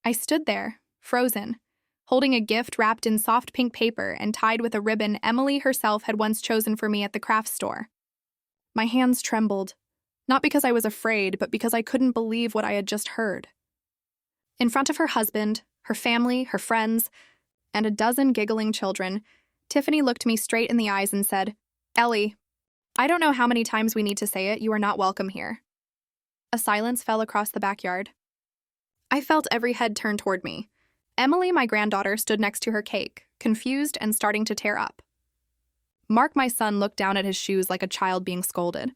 I stood there, frozen, holding a gift wrapped in soft pink paper and tied with a ribbon Emily herself had once chosen for me at the craft store. My hands trembled, not because I was afraid, but because I couldn't believe what I had just heard. In front of her husband, her family, her friends, and a dozen giggling children, Tiffany looked me straight in the eyes and said, "Ellie, I don't know how many times we need to say it, you are not welcome here." A silence fell across the backyard. I felt every head turn toward me. Emily, my granddaughter, stood next to her cake, confused and starting to tear up. Mark, my son, looked down at his shoes like a child being scolded.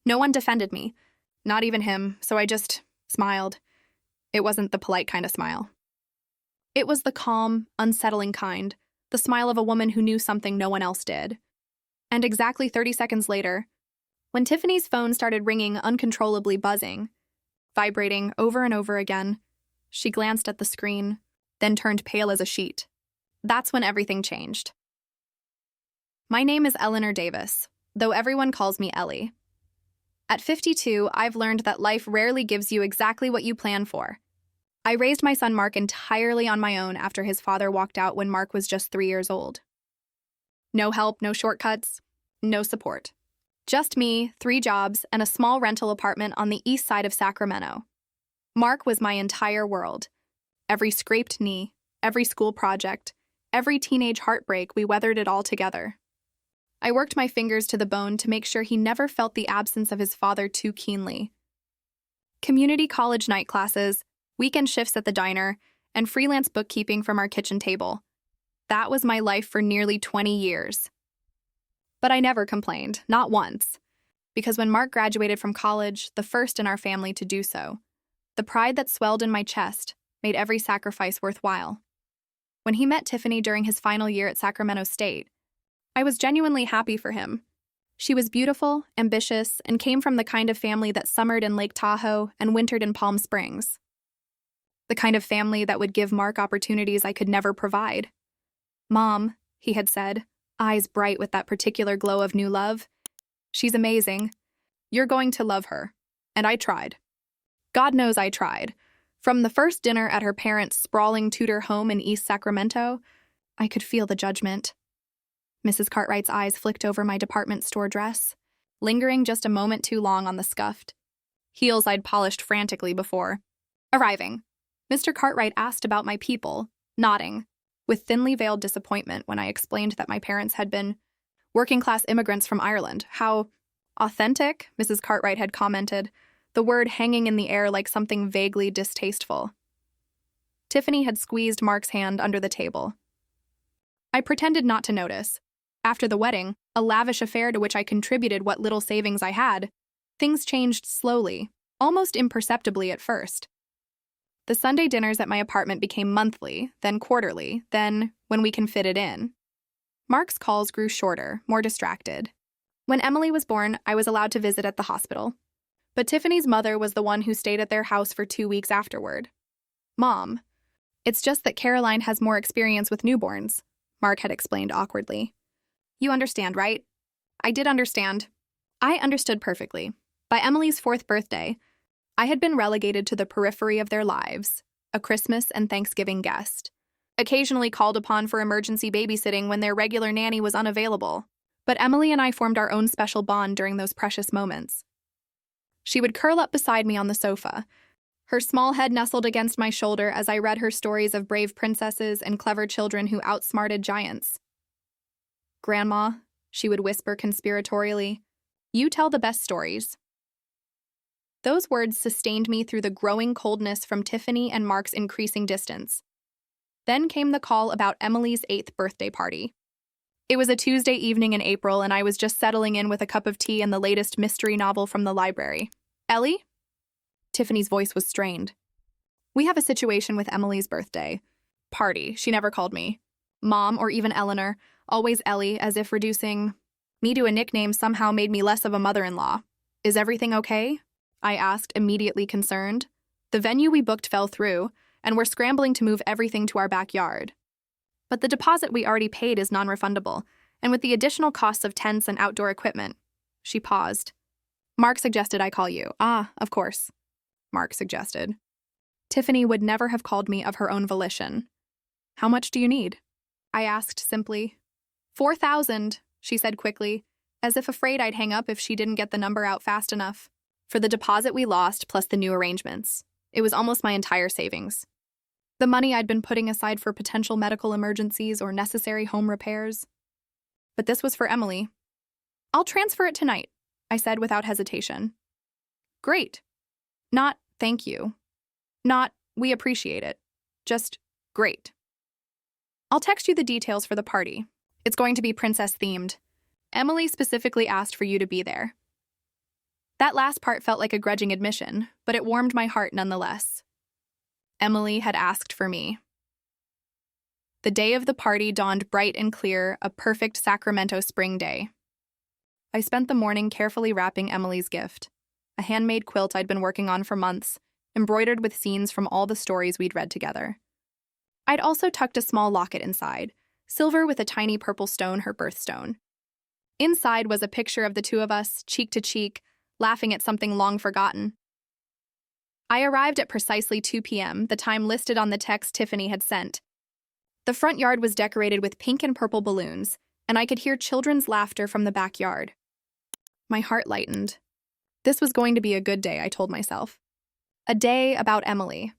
No one defended me, not even him, so I just smiled. It wasn't the polite kind of smile. It was the calm, unsettling kind, the smile of a woman who knew something no one else did. And exactly 30 seconds later, when Tiffany's phone started ringing, uncontrollably buzzing, vibrating over and over again, she glanced at the screen, then turned pale as a sheet. That's when everything changed. My name is Eleanor Davis, though everyone calls me Ellie. At 52, I've learned that life rarely gives you exactly what you plan for. I raised my son Mark entirely on my own after his father walked out when Mark was just 3 years old. No help, no shortcuts, no support. Just me, 3 jobs, and a small rental apartment on the east side of Sacramento. Mark was my entire world. Every scraped knee, every school project, every teenage heartbreak, we weathered it all together. I worked my fingers to the bone to make sure he never felt the absence of his father too keenly. Community college night classes, weekend shifts at the diner, and freelance bookkeeping from our kitchen table. That was my life for nearly 20 years. But I never complained, not once. Because when Mark graduated from college, the first in our family to do so, the pride that swelled in my chest made every sacrifice worthwhile. When he met Tiffany during his final year at Sacramento State, I was genuinely happy for him. She was beautiful, ambitious, and came from the kind of family that summered in Lake Tahoe and wintered in Palm Springs. The kind of family that would give Mark opportunities I could never provide. "Mom," he had said, eyes bright with that particular glow of new love, "she's amazing. You're going to love her." And I tried. God knows I tried. From the first dinner at her parents' sprawling Tudor home in East Sacramento, I could feel the judgment. Mrs. Cartwright's eyes flicked over my department store dress, lingering just a moment too long on the scuffed heels I'd polished frantically before. Arriving, Mr. Cartwright asked about my people, nodding, with thinly veiled disappointment when I explained that my parents had been working-class immigrants from Ireland. How authentic, Mrs. Cartwright had commented, the word hanging in the air like something vaguely distasteful. Tiffany had squeezed Mark's hand under the table. I pretended not to notice. After the wedding, a lavish affair to which I contributed what little savings I had, things changed slowly, almost imperceptibly at first. The Sunday dinners at my apartment became monthly, then quarterly, then when we can fit it in. Mark's calls grew shorter, more distracted. When Emily was born, I was allowed to visit at the hospital. But Tiffany's mother was the one who stayed at their house for 2 weeks afterward. "Mom, it's just that Caroline has more experience with newborns," Mark had explained awkwardly. "You understand, right?" I did understand. I understood perfectly. By Emily's 4th birthday, I had been relegated to the periphery of their lives, a Christmas and Thanksgiving guest, occasionally called upon for emergency babysitting when their regular nanny was unavailable. But Emily and I formed our own special bond during those precious moments. She would curl up beside me on the sofa, her small head nestled against my shoulder as I read her stories of brave princesses and clever children who outsmarted giants. "Grandma," she would whisper conspiratorially, "you tell the best stories." Those words sustained me through the growing coldness from Tiffany and Mark's increasing distance. Then came the call about Emily's 8th birthday party. It was a Tuesday evening in April, and I was just settling in with a cup of tea and the latest mystery novel from the library. "Ellie?" Tiffany's voice was strained. "We have a situation with Emily's birthday party. She never called me Mom or even Eleanor, always Ellie, as if reducing me to a nickname somehow made me less of a mother-in-law. Is everything okay?" I asked, immediately concerned. The venue we booked fell through, and we're scrambling to move everything to our backyard. But the deposit we already paid is non-refundable, and with the additional costs of tents and outdoor equipment. She paused. "Mark suggested I call you." "Ah, of course," Mark suggested. Tiffany would never have called me of her own volition. "How much do you need?" I asked simply. "4,000, she said quickly, as if afraid I'd hang up if she didn't get the number out fast enough. For the deposit we lost plus the new arrangements. It was almost my entire savings. The money I'd been putting aside for potential medical emergencies or necessary home repairs. But this was for Emily. "I'll transfer it tonight," I said without hesitation. "Great." Not, "Thank you." Not, "We appreciate it." Just, "Great." "I'll text you the details for the party. It's going to be princess-themed. Emily specifically asked for you to be there." That last part felt like a grudging admission, but it warmed my heart nonetheless. Emily had asked for me. The day of the party dawned bright and clear, a perfect Sacramento spring day. I spent the morning carefully wrapping Emily's gift, a handmade quilt I'd been working on for months, embroidered with scenes from all the stories we'd read together. I'd also tucked a small locket inside, silver with a tiny purple stone, her birthstone. Inside was a picture of the two of us, cheek to cheek, laughing at something long forgotten. I arrived at precisely 2 p.m., the time listed on the text Tiffany had sent. The front yard was decorated with pink and purple balloons, and I could hear children's laughter from the backyard. My heart lightened. This was going to be a good day, I told myself. A day about Emily.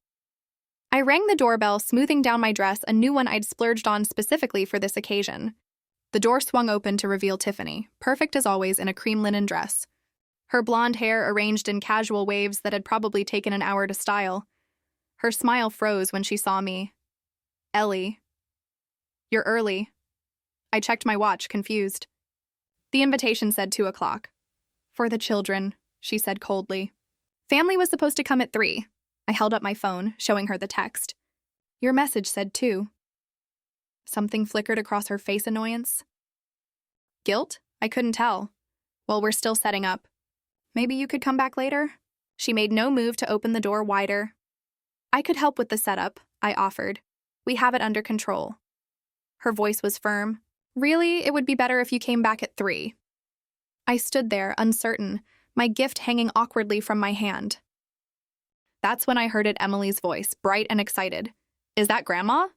I rang the doorbell, smoothing down my dress, a new one I'd splurged on specifically for this occasion. The door swung open to reveal Tiffany, perfect as always in a cream linen dress. Her blonde hair arranged in casual waves that had probably taken an hour to style. Her smile froze when she saw me. "Ellie. You're early." I checked my watch, confused. The invitation said 2 o'clock. "For the children," she said coldly. "Family was supposed to come at 3. I held up my phone, showing her the text. "Your message said 2. Something flickered across her face, annoyance. Guilt? I couldn't tell. "Well, we're still setting up. Maybe you could come back later?" She made no move to open the door wider. "I could help with the setup," I offered. "We have it under control." Her voice was firm. "Really, it would be better if you came back at 3. I stood there, uncertain, my gift hanging awkwardly from my hand. That's when I heard Emily's voice, bright and excited. "Is that Grandma?"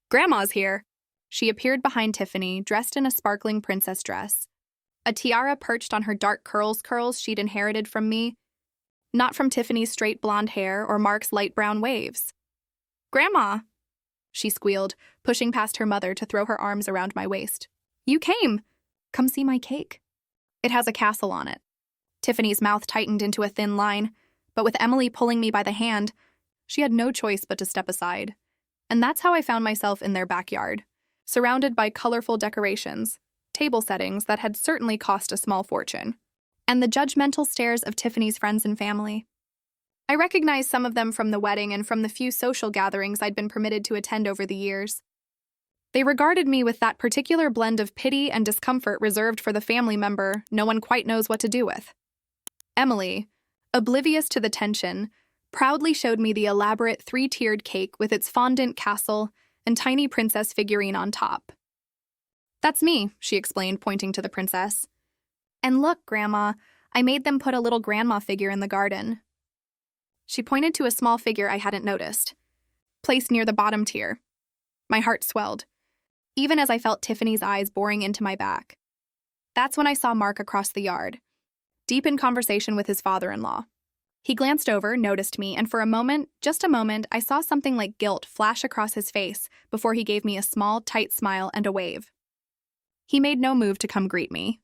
"Grandma's here." She appeared behind Tiffany, dressed in a sparkling princess dress. A tiara perched on her dark curls she'd inherited from me, not from Tiffany's straight blonde hair or Mark's light brown waves. "Grandma," she squealed, pushing past her mother to throw her arms around my waist. "You came. Come see my cake. It has a castle on it." Tiffany's mouth tightened into a thin line, but with Emily pulling me by the hand, she had no choice but to step aside. And that's how I found myself in their backyard, surrounded by colorful decorations, table settings that had certainly cost a small fortune, and the judgmental stares of Tiffany's friends and family. I recognized some of them from the wedding and from the few social gatherings I'd been permitted to attend over the years. They regarded me with that particular blend of pity and discomfort reserved for the family member no one quite knows what to do with. Emily, oblivious to the tension, proudly showed me the elaborate 3-tiered cake with its fondant castle and tiny princess figurine on top. "That's me," she explained, pointing to the princess. "And look, Grandma, I made them put a little grandma figure in the garden." She pointed to a small figure I hadn't noticed, placed near the bottom tier. My heart swelled, even as I felt Tiffany's eyes boring into my back. That's when I saw Mark across the yard, deep in conversation with his father-in-law. He glanced over, noticed me, and for a moment, just a moment, I saw something like guilt flash across his face before he gave me a small, tight smile and a wave. He made no move to come greet me.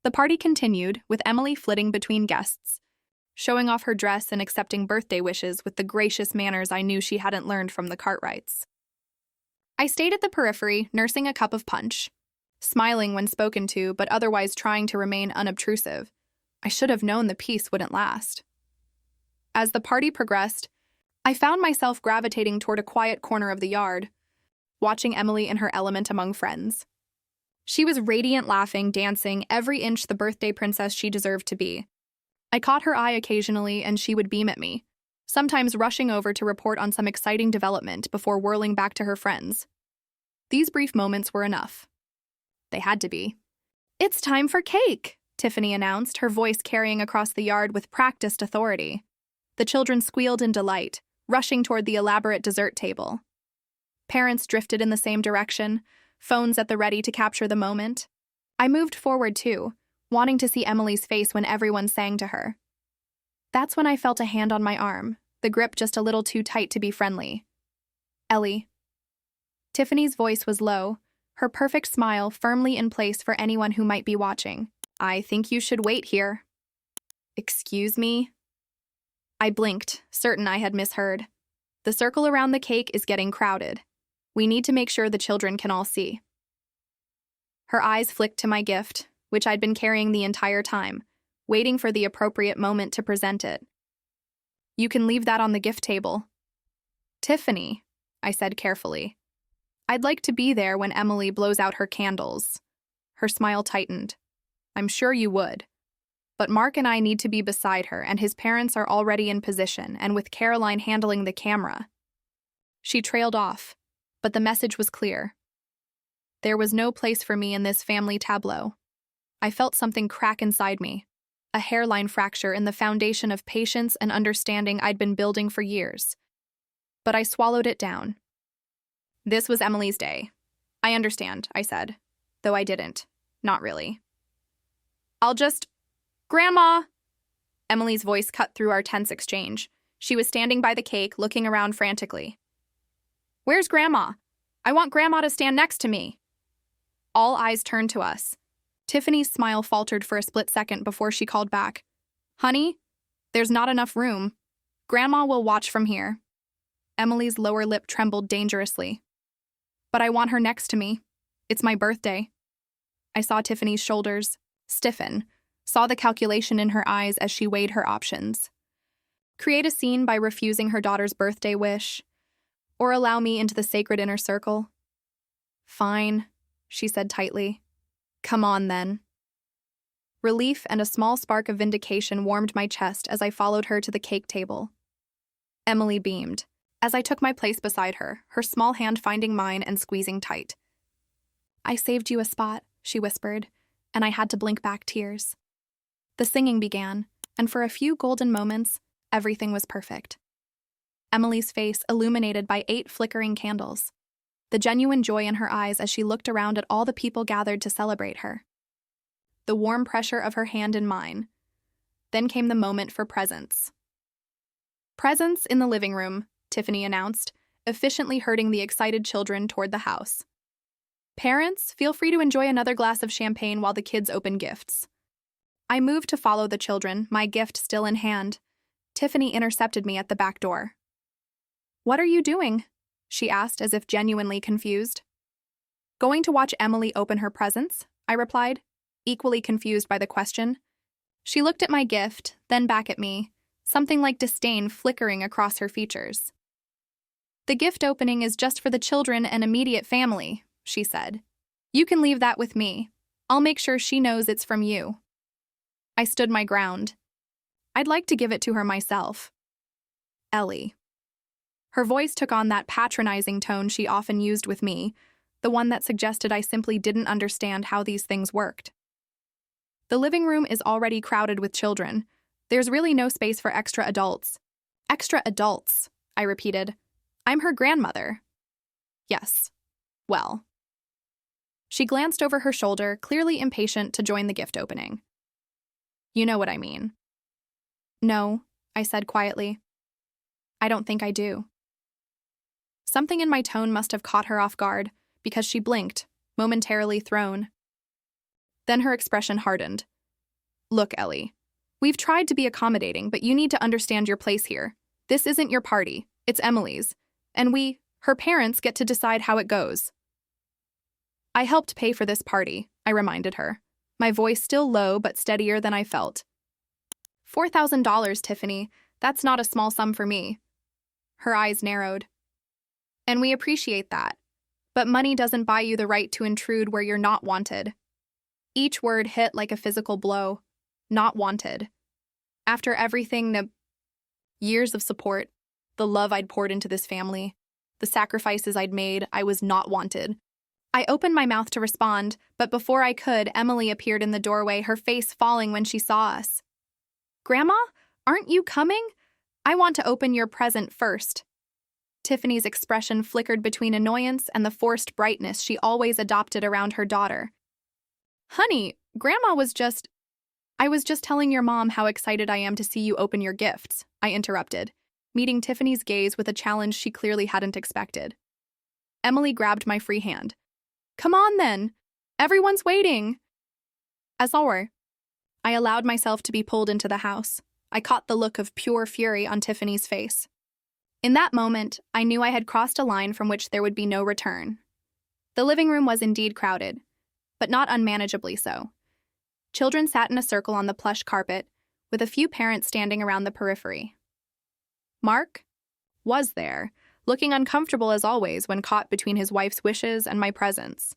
The party continued, with Emily flitting between guests, showing off her dress and accepting birthday wishes with the gracious manners I knew she hadn't learned from the Cartwrights. I stayed at the periphery, nursing a cup of punch, smiling when spoken to, but otherwise trying to remain unobtrusive. I should have known the peace wouldn't last. As the party progressed, I found myself gravitating toward a quiet corner of the yard, watching Emily in her element among friends. She was radiant, laughing, dancing, every inch the birthday princess she deserved to be. I caught her eye occasionally, and she would beam at me, sometimes rushing over to report on some exciting development before whirling back to her friends. These brief moments were enough. They had to be. "It's time for cake," Tiffany announced, her voice carrying across the yard with practiced authority. The children squealed in delight, rushing toward the elaborate dessert table. Parents drifted in the same direction, phones at the ready to capture the moment. I moved forward too, wanting to see Emily's face when everyone sang to her. That's when I felt a hand on my arm, the grip just a little too tight to be friendly. Ellie. Tiffany's voice was low, her perfect smile firmly in place for anyone who might be watching. I think you should wait here. Excuse me? I blinked, certain I had misheard. The circle around the cake is getting crowded. We need to make sure the children can all see. Her eyes flicked to my gift, which I'd been carrying the entire time, waiting for the appropriate moment to present it. You can leave that on the gift table. Tiffany, I said carefully. I'd like to be there when Emily blows out her candles. Her smile tightened. I'm sure you would. But Mark and I need to be beside her, and his parents are already in position, and with Caroline handling the camera. She trailed off, but the message was clear. There was no place for me in this family tableau. I felt something crack inside me, a hairline fracture in the foundation of patience and understanding I'd been building for years. But I swallowed it down. This was Emily's day. I understand, I said, though I didn't. Not really. Grandma! Emily's voice cut through our tense exchange. She was standing by the cake, looking around frantically. Where's Grandma? I want Grandma to stand next to me. All eyes turned to us. Tiffany's smile faltered for a split second before she called back. Honey, there's not enough room. Grandma will watch from here. Emily's lower lip trembled dangerously. But I want her next to me. It's my birthday. I saw Tiffany's shoulders stiffen, saw the calculation in her eyes as she weighed her options. Create a scene by refusing her daughter's birthday wish, or allow me into the sacred inner circle? Fine, she said tightly. Come on, then. Relief and a small spark of vindication warmed my chest as I followed her to the cake table. Emily beamed as I took my place beside her, her small hand finding mine and squeezing tight. I saved you a spot, she whispered, and I had to blink back tears. The singing began, and for a few golden moments, everything was perfect. Emily's face illuminated by 8 flickering candles, the genuine joy in her eyes as she looked around at all the people gathered to celebrate her. The warm pressure of her hand in mine. Then came the moment for presents. Presents in the living room, Tiffany announced, efficiently herding the excited children toward the house. Parents, feel free to enjoy another glass of champagne while the kids open gifts. I moved to follow the children, my gift still in hand. Tiffany intercepted me at the back door. What are you doing? She asked as if genuinely confused. Going to watch Emily open her presents, I replied, equally confused by the question. She looked at my gift, then back at me, something like disdain flickering across her features. The gift opening is just for the children and immediate family, she said. You can leave that with me. I'll make sure she knows it's from you. I stood my ground. I'd like to give it to her myself. Ellie. Her voice took on that patronizing tone she often used with me, the one that suggested I simply didn't understand how these things worked. The living room is already crowded with children. There's really no space for extra adults. Extra adults, I repeated. I'm her grandmother. Yes. Well. She glanced over her shoulder, clearly impatient to join the gift opening. You know what I mean. No, I said quietly. I don't think I do. Something in my tone must have caught her off guard, because she blinked, momentarily thrown. Then her expression hardened. Look, Ellie, we've tried to be accommodating, but you need to understand your place here. This isn't your party, it's Emily's, and we, her parents, get to decide how it goes. I helped pay for this party, I reminded her, my voice still low but steadier than I felt. $4,000, Tiffany, that's not a small sum for me. Her eyes narrowed. And we appreciate that. But money doesn't buy you the right to intrude where you're not wanted. Each word hit like a physical blow. Not wanted. After everything, the years of support, the love I'd poured into this family, the sacrifices I'd made, I was not wanted. I opened my mouth to respond, but before I could, Emily appeared in the doorway, her face falling when she saw us. Grandma, aren't you coming? I want to open your present first. Tiffany's expression flickered between annoyance and the forced brightness she always adopted around her daughter. Honey, Grandma was just… I was just telling your mom how excited I am to see you open your gifts, I interrupted, meeting Tiffany's gaze with a challenge she clearly hadn't expected. Emily grabbed my free hand. Come on then. Everyone's waiting. As always, I allowed myself to be pulled into the house. I caught the look of pure fury on Tiffany's face. In that moment, I knew I had crossed a line from which there would be no return. The living room was indeed crowded, but not unmanageably so. Children sat in a circle on the plush carpet, with a few parents standing around the periphery. Mark was there, looking uncomfortable as always when caught between his wife's wishes and my presence.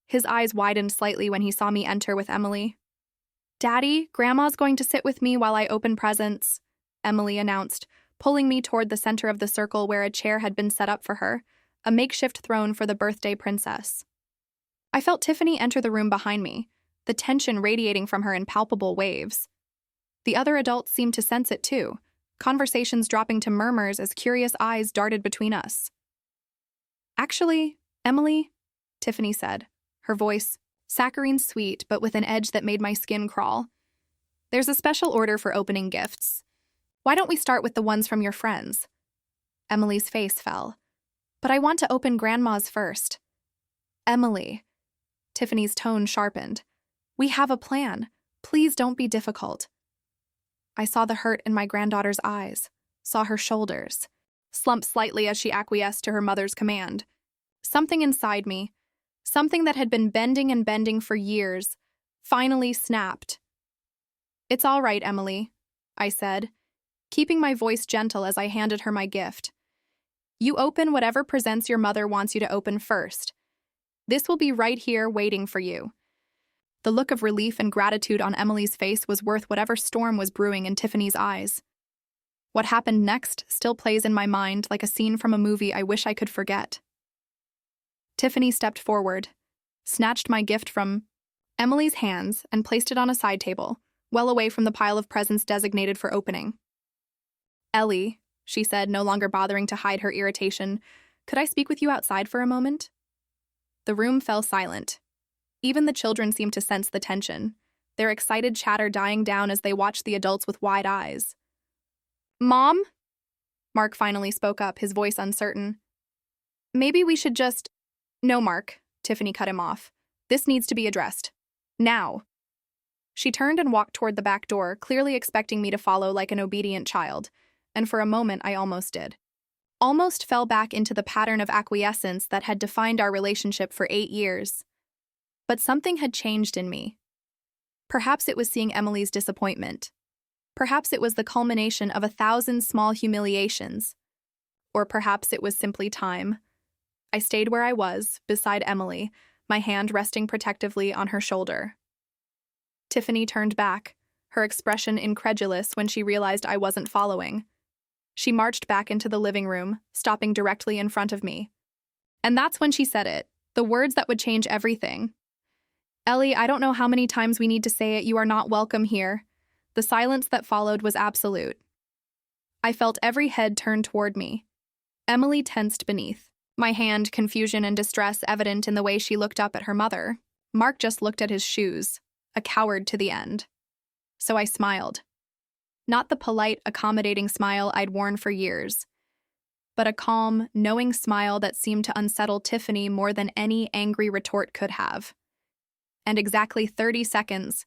His eyes widened slightly when he saw me enter with Emily. Daddy, Grandma's going to sit with me while I open presents, Emily announced, pulling me toward the center of the circle where a chair had been set up for her, a makeshift throne for the birthday princess. I felt Tiffany enter the room behind me, the tension radiating from her in palpable waves. The other adults seemed to sense it too, conversations dropping to murmurs as curious eyes darted between us. Actually, Emily, Tiffany said, her voice saccharine sweet but with an edge that made my skin crawl. There's a special order for opening gifts. Why don't we start with the ones from your friends? Emily's face fell. But I want to open Grandma's first. Emily. Tiffany's tone sharpened. We have a plan. Please don't be difficult. I saw the hurt in my granddaughter's eyes, saw her shoulders, slump slightly as she acquiesced to her mother's command. Something inside me, something that had been bending and bending for years, finally snapped. It's all right, Emily, I said, keeping my voice gentle as I handed her my gift. You open whatever presents your mother wants you to open first. This will be right here waiting for you. The look of relief and gratitude on Emily's face was worth whatever storm was brewing in Tiffany's eyes. What happened next still plays in my mind like a scene from a movie I wish I could forget. Tiffany stepped forward, snatched my gift from Emily's hands, and placed it on a side table, well away from the pile of presents designated for opening. Ellie, she said, no longer bothering to hide her irritation, could I speak with you outside for a moment? The room fell silent. Even the children seemed to sense the tension, their excited chatter dying down as they watched the adults with wide eyes. Mom? Mark finally spoke up, his voice uncertain. Maybe we should just… No, Mark, Tiffany cut him off. This needs to be addressed. Now. She turned and walked toward the back door, clearly expecting me to follow like an obedient child, and for a moment I almost did. Almost fell back into the pattern of acquiescence that had defined our relationship for 8 years. But something had changed in me. Perhaps it was seeing Emily's disappointment. Perhaps it was the culmination of 1,000 small humiliations. Or perhaps it was simply time. I stayed where I was, beside Emily, my hand resting protectively on her shoulder. Tiffany turned back, her expression incredulous when she realized I wasn't following. She marched back into the living room, stopping directly in front of me. And that's when she said it, the words that would change everything. Ellie, I don't know how many times we need to say it, you are not welcome here. The silence that followed was absolute. I felt every head turn toward me. Emily tensed beneath, my hand, confusion and distress evident in the way she looked up at her mother. Mark just looked at his shoes, a coward to the end. So I smiled. Not the polite, accommodating smile I'd worn for years, but a calm, knowing smile that seemed to unsettle Tiffany more than any angry retort could have. And exactly 30 seconds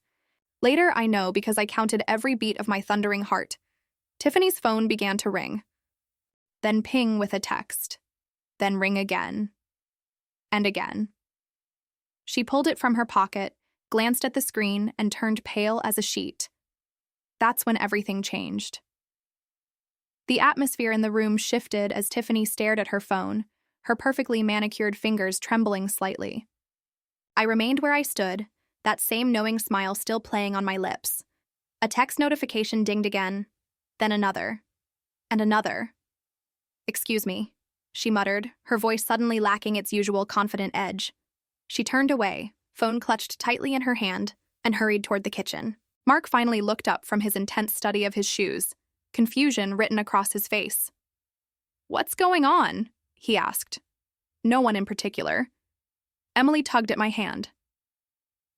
later, I know because I counted every beat of my thundering heart, Tiffany's phone began to ring. Then ping with a text. Then ring again. And again. She pulled it from her pocket, glanced at the screen, and turned pale as a sheet. That's when everything changed. The atmosphere in the room shifted as Tiffany stared at her phone, her perfectly manicured fingers trembling slightly. I remained where I stood, that same knowing smile still playing on my lips. A text notification dinged again, then another, and another. Excuse me, she muttered, her voice suddenly lacking its usual confident edge. She turned away, phone clutched tightly in her hand, and hurried toward the kitchen. Mark finally looked up from his intense study of his shoes. confusion written across his face. "What's going on?" he asked. "No one in particular." Emily tugged at my hand.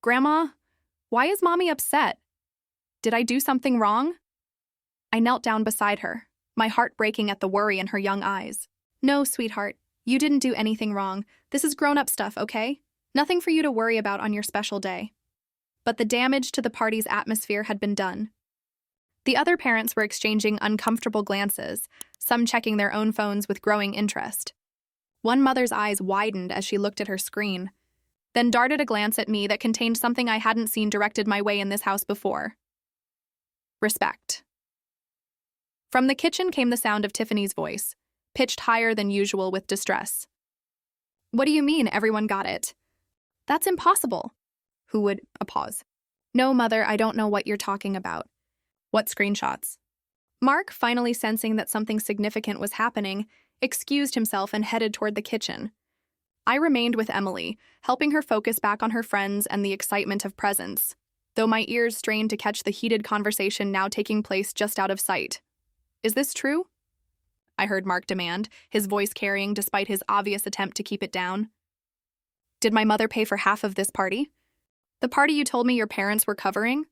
"Grandma, why is Mommy upset? Did I do something wrong?" I knelt down beside her, my heart breaking at the worry in her young eyes. "No, sweetheart, you didn't do anything wrong. This is grown-up stuff, okay? Nothing for you to worry about on your special day." But the damage to the party's atmosphere had been done. The other parents were exchanging uncomfortable glances, some checking their own phones with growing interest. One mother's eyes widened as she looked at her screen, then darted a glance at me that contained something I hadn't seen directed my way in this house before. Respect. From the kitchen came the sound of Tiffany's voice, pitched higher than usual with distress. "What do you mean everyone got it? That's impossible." Who would? A pause. "No, Mother, I don't know what you're talking about." "What screenshots?" Mark, finally sensing that something significant was happening, excused himself and headed toward the kitchen. I remained with Emily, helping her focus back on her friends and the excitement of presents, though my ears strained to catch the heated conversation now taking place just out of sight. "Is this true?" I heard Mark demand, his voice carrying despite his obvious attempt to keep it down. "Did my mother pay for half of this party? The party you told me your parents were covering?"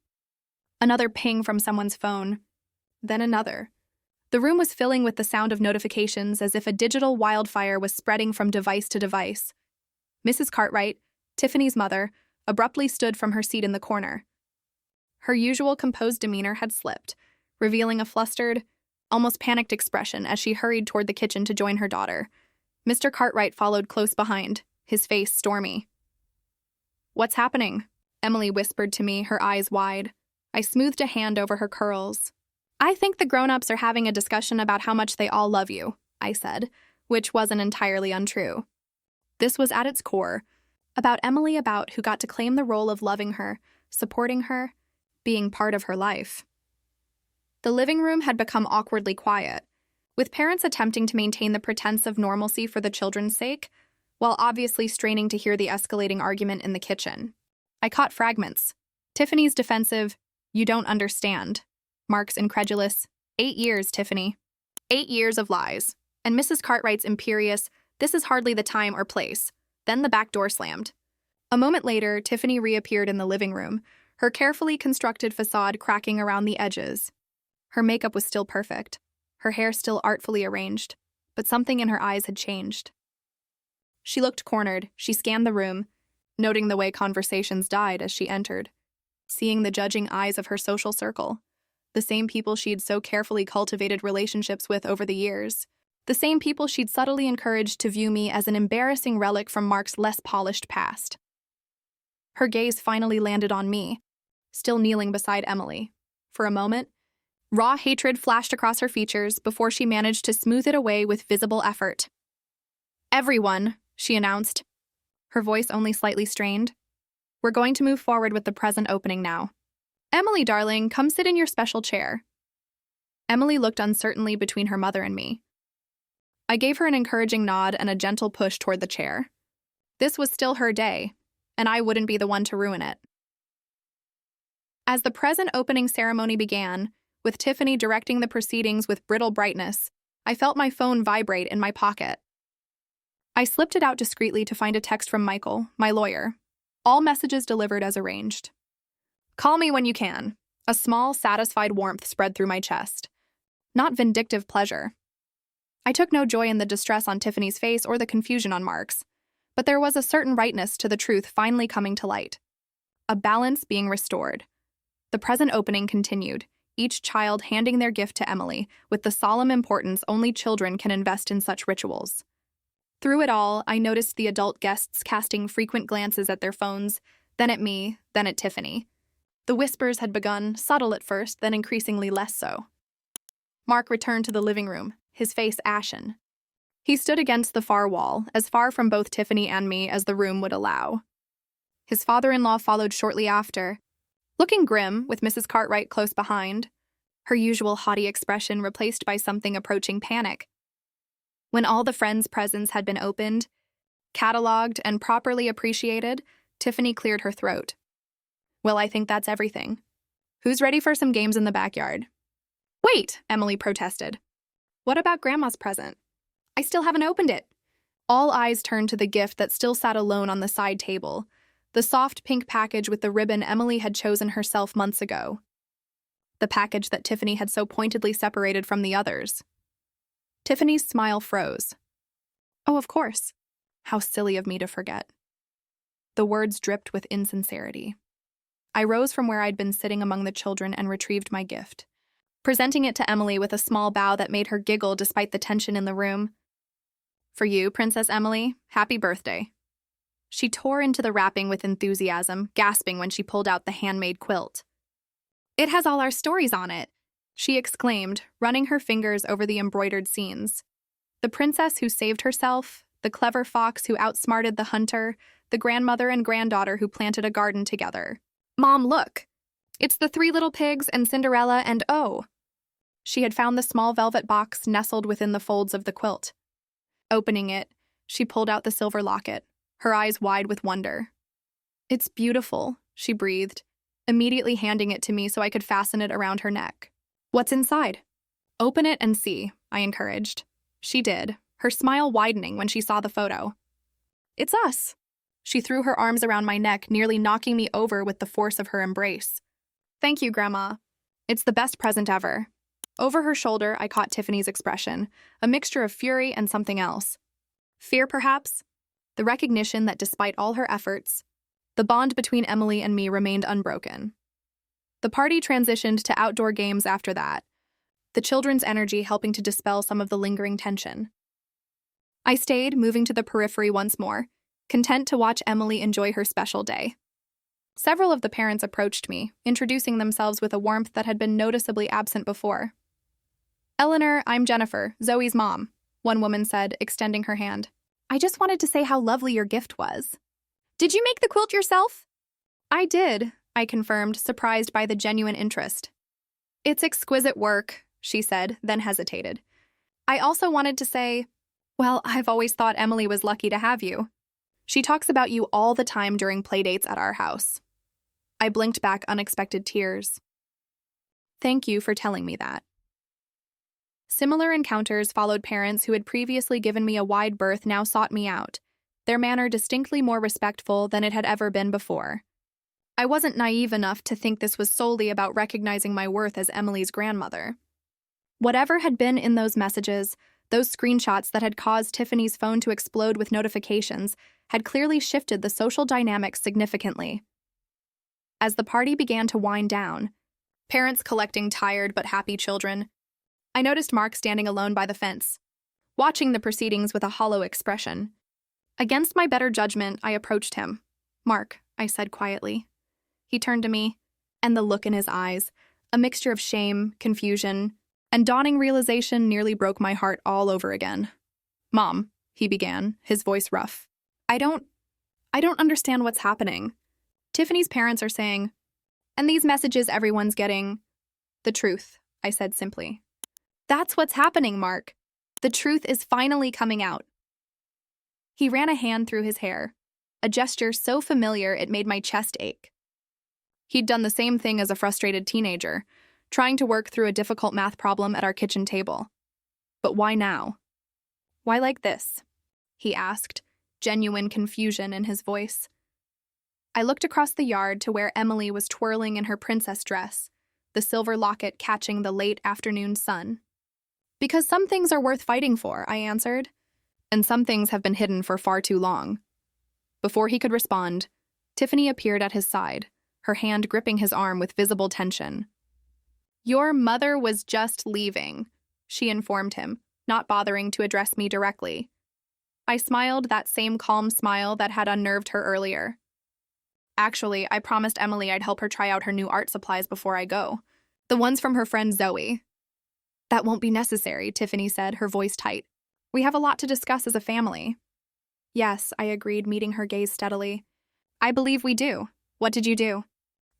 Another ping from someone's phone. Then another. The room was filling with the sound of notifications as if a digital wildfire was spreading from device to device. Mrs. Cartwright, Tiffany's mother, abruptly stood from her seat in the corner. Her usual composed demeanor had slipped, revealing a flustered, almost panicked expression as she hurried toward the kitchen to join her daughter. Mr. Cartwright followed close behind, his face stormy. "What's happening?" Emily whispered to me, her eyes wide. I smoothed a hand over her curls. "I think the grown-ups are having a discussion about how much they all love you," I said, which wasn't entirely untrue. This was at its core, about Emily, about who got to claim the role of loving her, supporting her, being part of her life. The living room had become awkwardly quiet, with parents attempting to maintain the pretense of normalcy for the children's sake, while obviously straining to hear the escalating argument in the kitchen. I caught fragments. Tiffany's defensive, "You don't understand." Mark's incredulous, 8 years, Tiffany. 8 years of lies. And Mrs. Cartwright's imperious, "This is hardly the time or place." Then the back door slammed. A moment later, Tiffany reappeared in the living room, her carefully constructed facade cracking around the edges. Her makeup was still perfect, her hair still artfully arranged, but something in her eyes had changed. She looked cornered, she scanned the room, noting the way conversations died as she entered, seeing the judging eyes of her social circle, the same people she'd so carefully cultivated relationships with over the years, the same people she'd subtly encouraged to view me as an embarrassing relic from Mark's less polished past. Her gaze finally landed on me, still kneeling beside Emily. For a moment, raw hatred flashed across her features before she managed to smooth it away with visible effort. "Everyone," she announced, her voice only slightly strained, "we're going to move forward with the present opening now. Emily, darling, come sit in your special chair." Emily looked uncertainly between her mother and me. I gave her an encouraging nod and a gentle push toward the chair. This was still her day, and I wouldn't be the one to ruin it. As the present opening ceremony began, with Tiffany directing the proceedings with brittle brightness, I felt my phone vibrate in my pocket. I slipped it out discreetly to find a text from Michael, my lawyer. All messages delivered as arranged. "Call me when you can." A small, satisfied warmth spread through my chest. Not vindictive pleasure. I took no joy in the distress on Tiffany's face or the confusion on Mark's, but there was a certain rightness to the truth finally coming to light. A balance being restored. The present opening continued, each child handing their gift to Emily with the solemn importance only children can invest in such rituals. Through it all, I noticed the adult guests casting frequent glances at their phones, then at me, then at Tiffany. The whispers had begun, subtle at first, then increasingly less so. Mark returned to the living room, his face ashen. He stood against the far wall, as far from both Tiffany and me as the room would allow. His father-in-law followed shortly after, looking grim, with Mrs. Cartwright close behind, her usual haughty expression replaced by something approaching panic. When all the friends' presents had been opened, cataloged, and properly appreciated, Tiffany cleared her throat. "Well, I think that's everything. Who's ready for some games in the backyard?" Wait, Emily protested. What about Grandma's present? I still haven't opened it. All eyes turned to the gift that still sat alone on the side table, the soft pink package with the ribbon Emily had chosen herself months ago. The package that Tiffany had so pointedly separated from the others. Tiffany's smile froze. Oh, of course. How silly of me to forget. The words dripped with insincerity. I rose from where I'd been sitting among the children and retrieved my gift, presenting it to Emily with a small bow that made her giggle despite the tension in the room. For you, Princess Emily, happy birthday. She tore into the wrapping with enthusiasm, gasping when she pulled out the handmade quilt. It has all our stories on it, she exclaimed, running her fingers over the embroidered scenes. The princess who saved herself, the clever fox who outsmarted the hunter, the grandmother and granddaughter who planted a garden together. Mom, look! It's the 3 little pigs and Cinderella and oh! She had found the small velvet box nestled within the folds of the quilt. Opening it, she pulled out the silver locket, her eyes wide with wonder. It's beautiful, she breathed, immediately handing it to me so I could fasten it around her neck. What's inside? Open it and see, I encouraged. She did, her smile widening when she saw the photo. It's us. She threw her arms around my neck, nearly knocking me over with the force of her embrace. Thank you, Grandma. It's the best present ever. Over her shoulder, I caught Tiffany's expression, a mixture of fury and something else. Fear, perhaps? The recognition that despite all her efforts, the bond between Emily and me remained unbroken. The party transitioned to outdoor games after that, the children's energy helping to dispel some of the lingering tension. I stayed, moving to the periphery once more, content to watch Emily enjoy her special day. Several of the parents approached me, introducing themselves with a warmth that had been noticeably absent before. Eleanor, I'm Jennifer, Zoe's mom, one woman said, extending her hand. I just wanted to say how lovely your gift was. Did you make the quilt yourself? I did, I confirmed, surprised by the genuine interest. It's exquisite work, she said, then hesitated. I also wanted to say, well, I've always thought Emily was lucky to have you. She talks about you all the time during playdates at our house. I blinked back unexpected tears. Thank you for telling me that. Similar encounters followed parents who had previously given me a wide berth now sought me out, their manner distinctly more respectful than it had ever been before. I wasn't naive enough to think this was solely about recognizing my worth as Emily's grandmother. Whatever had been in those messages, those screenshots that had caused Tiffany's phone to explode with notifications, had clearly shifted the social dynamics significantly. As the party began to wind down, parents collecting tired but happy children, I noticed Mark standing alone by the fence, watching the proceedings with a hollow expression. Against my better judgment, I approached him. Mark, I said quietly. He turned to me, and the look in his eyes, a mixture of shame, confusion, and dawning realization nearly broke my heart all over again. Mom, he began, his voice rough. I don't understand what's happening. Tiffany's parents are saying, and these messages everyone's getting. The truth, I said simply. That's what's happening, Mark. The truth is finally coming out. He ran a hand through his hair, a gesture so familiar it made my chest ache. He'd done the same thing as a frustrated teenager, trying to work through a difficult math problem at our kitchen table. But why now? Why like this? He asked, genuine confusion in his voice. I looked across the yard to where Emily was twirling in her princess dress, the silver locket catching the late afternoon sun. Because some things are worth fighting for, I answered, and some things have been hidden for far too long. Before he could respond, Tiffany appeared at his side, her hand gripping his arm with visible tension. Your mother was just leaving, she informed him, not bothering to address me directly. I smiled that same calm smile that had unnerved her earlier. Actually, I promised Emily I'd help her try out her new art supplies before I go, the ones from her friend Zoe. That won't be necessary, Tiffany said, her voice tight. We have a lot to discuss as a family. Yes, I agreed, meeting her gaze steadily. I believe we do. What did you do?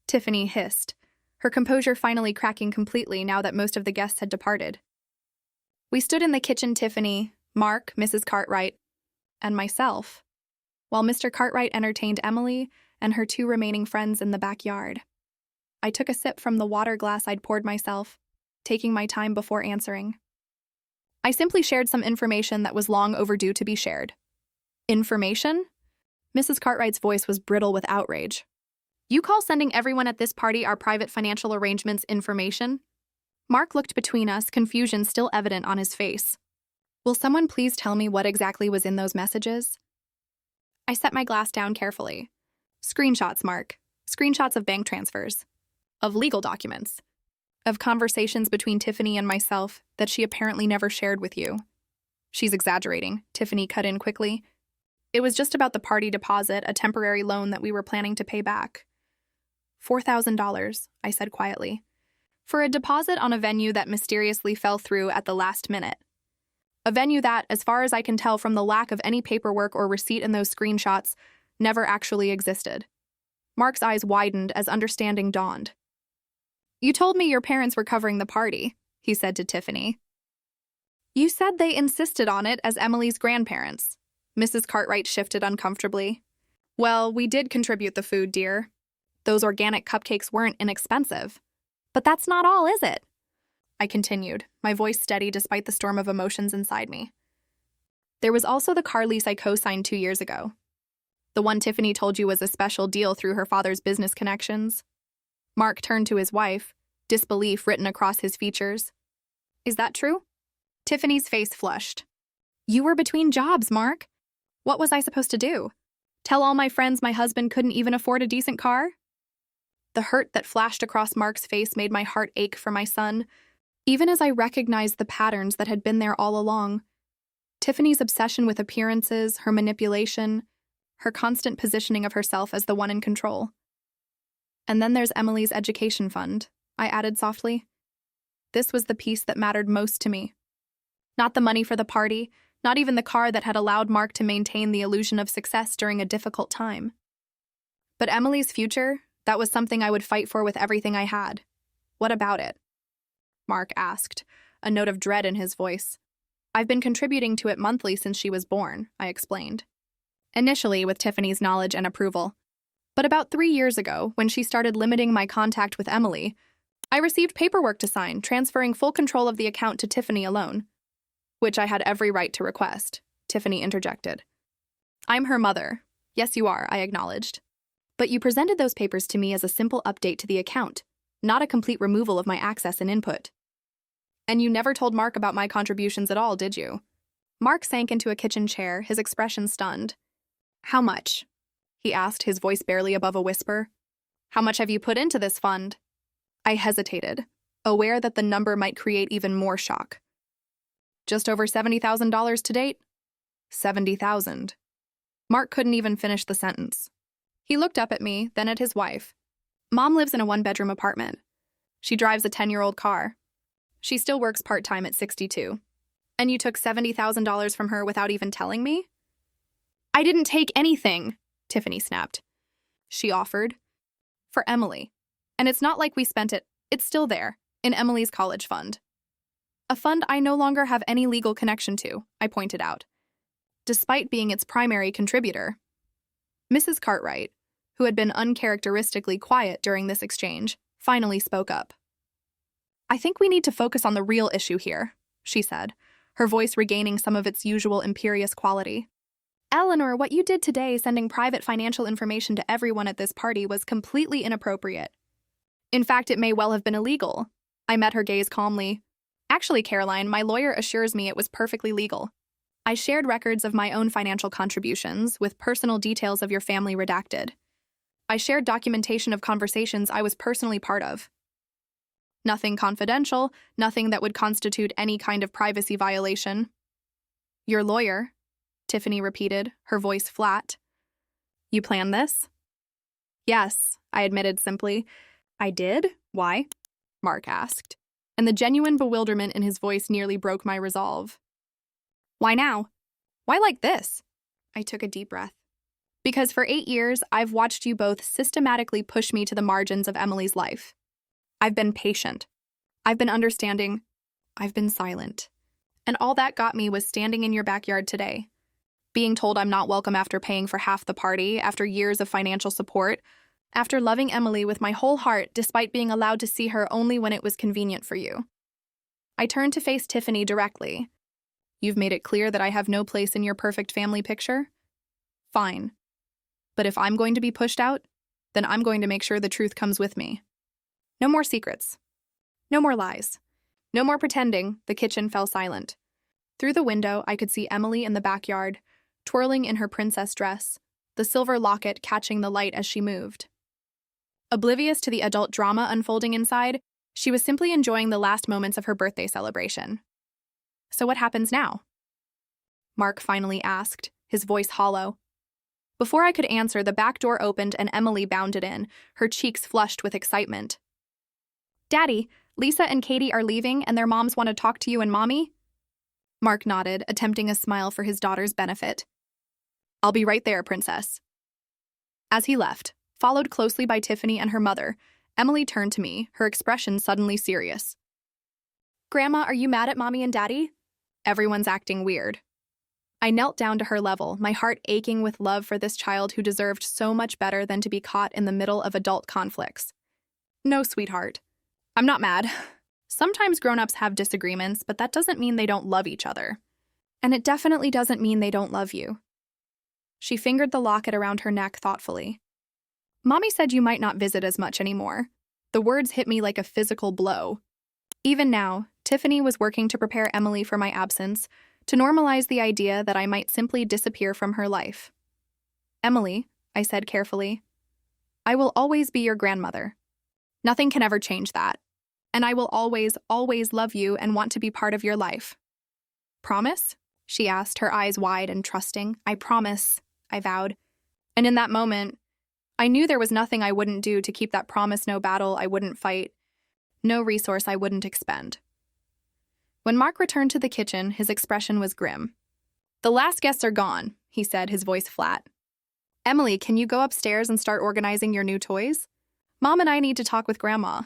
Tiffany hissed, her composure finally cracking completely now that most of the guests had departed. We stood in the kitchen, Tiffany, Mark, Mrs. Cartwright, and myself, while Mr. Cartwright entertained Emily and her 2 remaining friends in the backyard. I took a sip from the water glass I'd poured myself, taking my time before answering. I simply shared some information that was long overdue to be shared. Information? Mrs. Cartwright's voice was brittle with outrage. You call sending everyone at this party our private financial arrangements information? Mark looked between us, confusion still evident on his face. Will someone please tell me what exactly was in those messages? I set my glass down carefully. Screenshots, Mark. Screenshots of bank transfers. Of legal documents. Of conversations between Tiffany and myself that she apparently never shared with you. She's exaggerating, Tiffany cut in quickly. It was just about the party deposit, a temporary loan that we were planning to pay back. $4,000, I said quietly. For a deposit on a venue that mysteriously fell through at the last minute. A venue that, as far as I can tell from the lack of any paperwork or receipt in those screenshots, never actually existed. Mark's eyes widened as understanding dawned. You told me your parents were covering the party, he said to Tiffany. You said they insisted on it as Emily's grandparents. Mrs. Cartwright shifted uncomfortably. Well, we did contribute the food, dear. Those organic cupcakes weren't inexpensive. But that's not all, is it? I continued, my voice steady despite the storm of emotions inside me. There was also the car lease I co-signed 2 years ago. The one Tiffany told you was a special deal through her father's business connections. Mark turned to his wife, disbelief written across his features. Is that true? Tiffany's face flushed. You were between jobs, Mark. What was I supposed to do? Tell all my friends my husband couldn't even afford a decent car? The hurt that flashed across Mark's face made my heart ache for my son, even as I recognized the patterns that had been there all along. Tiffany's obsession with appearances, her manipulation, her constant positioning of herself as the one in control. And then there's Emily's education fund, I added softly. This was the piece that mattered most to me. Not the money for the party, not even the car that had allowed Mark to maintain the illusion of success during a difficult time. But Emily's future, that was something I would fight for with everything I had. What about it? Mark asked, a note of dread in his voice. I've been contributing to it monthly since she was born, I explained. Initially with Tiffany's knowledge and approval. But about 3 years ago, when she started limiting my contact with Emily, I received paperwork to sign, transferring full control of the account to Tiffany alone. Which I had every right to request, Tiffany interjected. I'm her mother. Yes, you are, I acknowledged. But you presented those papers to me as a simple update to the account, not a complete removal of my access and input. And you never told Mark about my contributions at all, did you? Mark sank into a kitchen chair, his expression stunned. How much? He asked, his voice barely above a whisper. How much have you put into this fund? I hesitated, aware that the number might create even more shock. Just over $70,000 to date? 70,000. Mark couldn't even finish the sentence. He looked up at me, then at his wife. Mom lives in a 1-bedroom apartment. She drives a 10-year-old car. She still works part-time at 62. And you took $70,000 from her without even telling me? I didn't take anything, Tiffany snapped. She offered. For Emily. And it's not like we spent it. It's still there, in Emily's college fund. A fund I no longer have any legal connection to, I pointed out, despite being its primary contributor. Mrs. Cartwright, who had been uncharacteristically quiet during this exchange, finally spoke up. I think we need to focus on the real issue here, she said, her voice regaining some of its usual imperious quality. Eleanor, what you did today, sending private financial information to everyone at this party, was completely inappropriate. In fact, it may well have been illegal. I met her gaze calmly. Actually, Caroline, my lawyer assures me it was perfectly legal. I shared records of my own financial contributions, with personal details of your family redacted. I shared documentation of conversations I was personally part of. Nothing confidential, nothing that would constitute any kind of privacy violation. Your lawyer, Tiffany repeated, her voice flat. You planned this? Yes, I admitted simply. I did? Why? Mark asked, and the genuine bewilderment in his voice nearly broke my resolve. Why now? Why like this? I took a deep breath. Because for 8 years, I've watched you both systematically push me to the margins of Emily's life. I've been patient. I've been understanding. I've been silent. And all that got me was standing in your backyard today, being told I'm not welcome after paying for half the party, after years of financial support, after loving Emily with my whole heart despite being allowed to see her only when it was convenient for you. I turned to face Tiffany directly. You've made it clear that I have no place in your perfect family picture? Fine. But if I'm going to be pushed out, then I'm going to make sure the truth comes with me. No more secrets. No more lies. No more pretending. The kitchen fell silent. Through the window, I could see Emily in the backyard, twirling in her princess dress, the silver locket catching the light as she moved. Oblivious to the adult drama unfolding inside, she was simply enjoying the last moments of her birthday celebration. So what happens now? Mark finally asked, his voice hollow. Before I could answer, the back door opened and Emily bounded in, her cheeks flushed with excitement. Daddy, Lisa and Katie are leaving and their moms want to talk to you and Mommy? Mark nodded, attempting a smile for his daughter's benefit. I'll be right there, Princess. As he left, followed closely by Tiffany and her mother, Emily turned to me, her expression suddenly serious. Grandma, are you mad at Mommy and Daddy? Everyone's acting weird. I knelt down to her level, my heart aching with love for this child who deserved so much better than to be caught in the middle of adult conflicts. No, sweetheart. I'm not mad. Sometimes grown-ups have disagreements, but that doesn't mean they don't love each other. And it definitely doesn't mean they don't love you. She fingered the locket around her neck thoughtfully. Mommy said you might not visit as much anymore. The words hit me like a physical blow. Even now, Tiffany was working to prepare Emily for my absence, to normalize the idea that I might simply disappear from her life. Emily, I said carefully, I will always be your grandmother. Nothing can ever change that. And I will always, always love you and want to be part of your life. Promise? She asked, her eyes wide and trusting. I promise, I vowed. And in that moment, I knew there was nothing I wouldn't do to keep that promise, no battle I wouldn't fight, no resource I wouldn't expend. When Mark returned to the kitchen, his expression was grim. The last guests are gone, he said, his voice flat. Emily, can you go upstairs and start organizing your new toys? Mom and I need to talk with Grandma.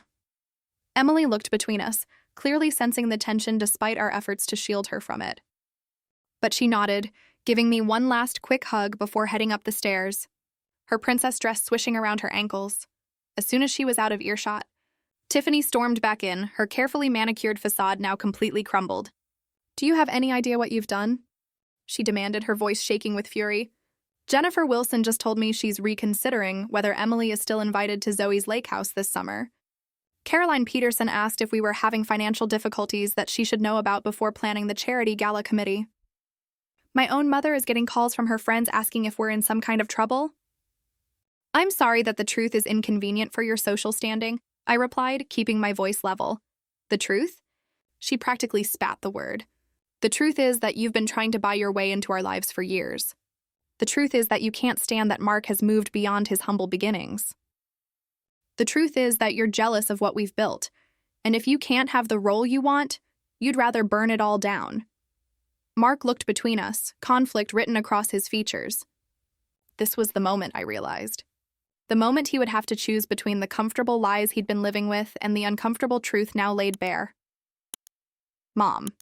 Emily looked between us, clearly sensing the tension despite our efforts to shield her from it. But she nodded, giving me one last quick hug before heading up the stairs, her princess dress swishing around her ankles. As soon as she was out of earshot, Tiffany stormed back in, her carefully manicured facade now completely crumbled. Do you have any idea what you've done? She demanded, her voice shaking with fury. Jennifer Wilson just told me she's reconsidering whether Emily is still invited to Zoe's lake house this summer. Caroline Peterson asked if we were having financial difficulties that she should know about before planning the charity gala committee. My own mother is getting calls from her friends asking if we're in some kind of trouble. I'm sorry that the truth is inconvenient for your social standing, I replied, keeping my voice level. The truth? She practically spat the word. The truth is that you've been trying to buy your way into our lives for years. The truth is that you can't stand that Mark has moved beyond his humble beginnings. The truth is that you're jealous of what we've built, and if you can't have the role you want, you'd rather burn it all down. Mark looked between us, conflict written across his features. This was the moment, I realized. The moment he would have to choose between the comfortable lies he'd been living with and the uncomfortable truth now laid bare. Mom,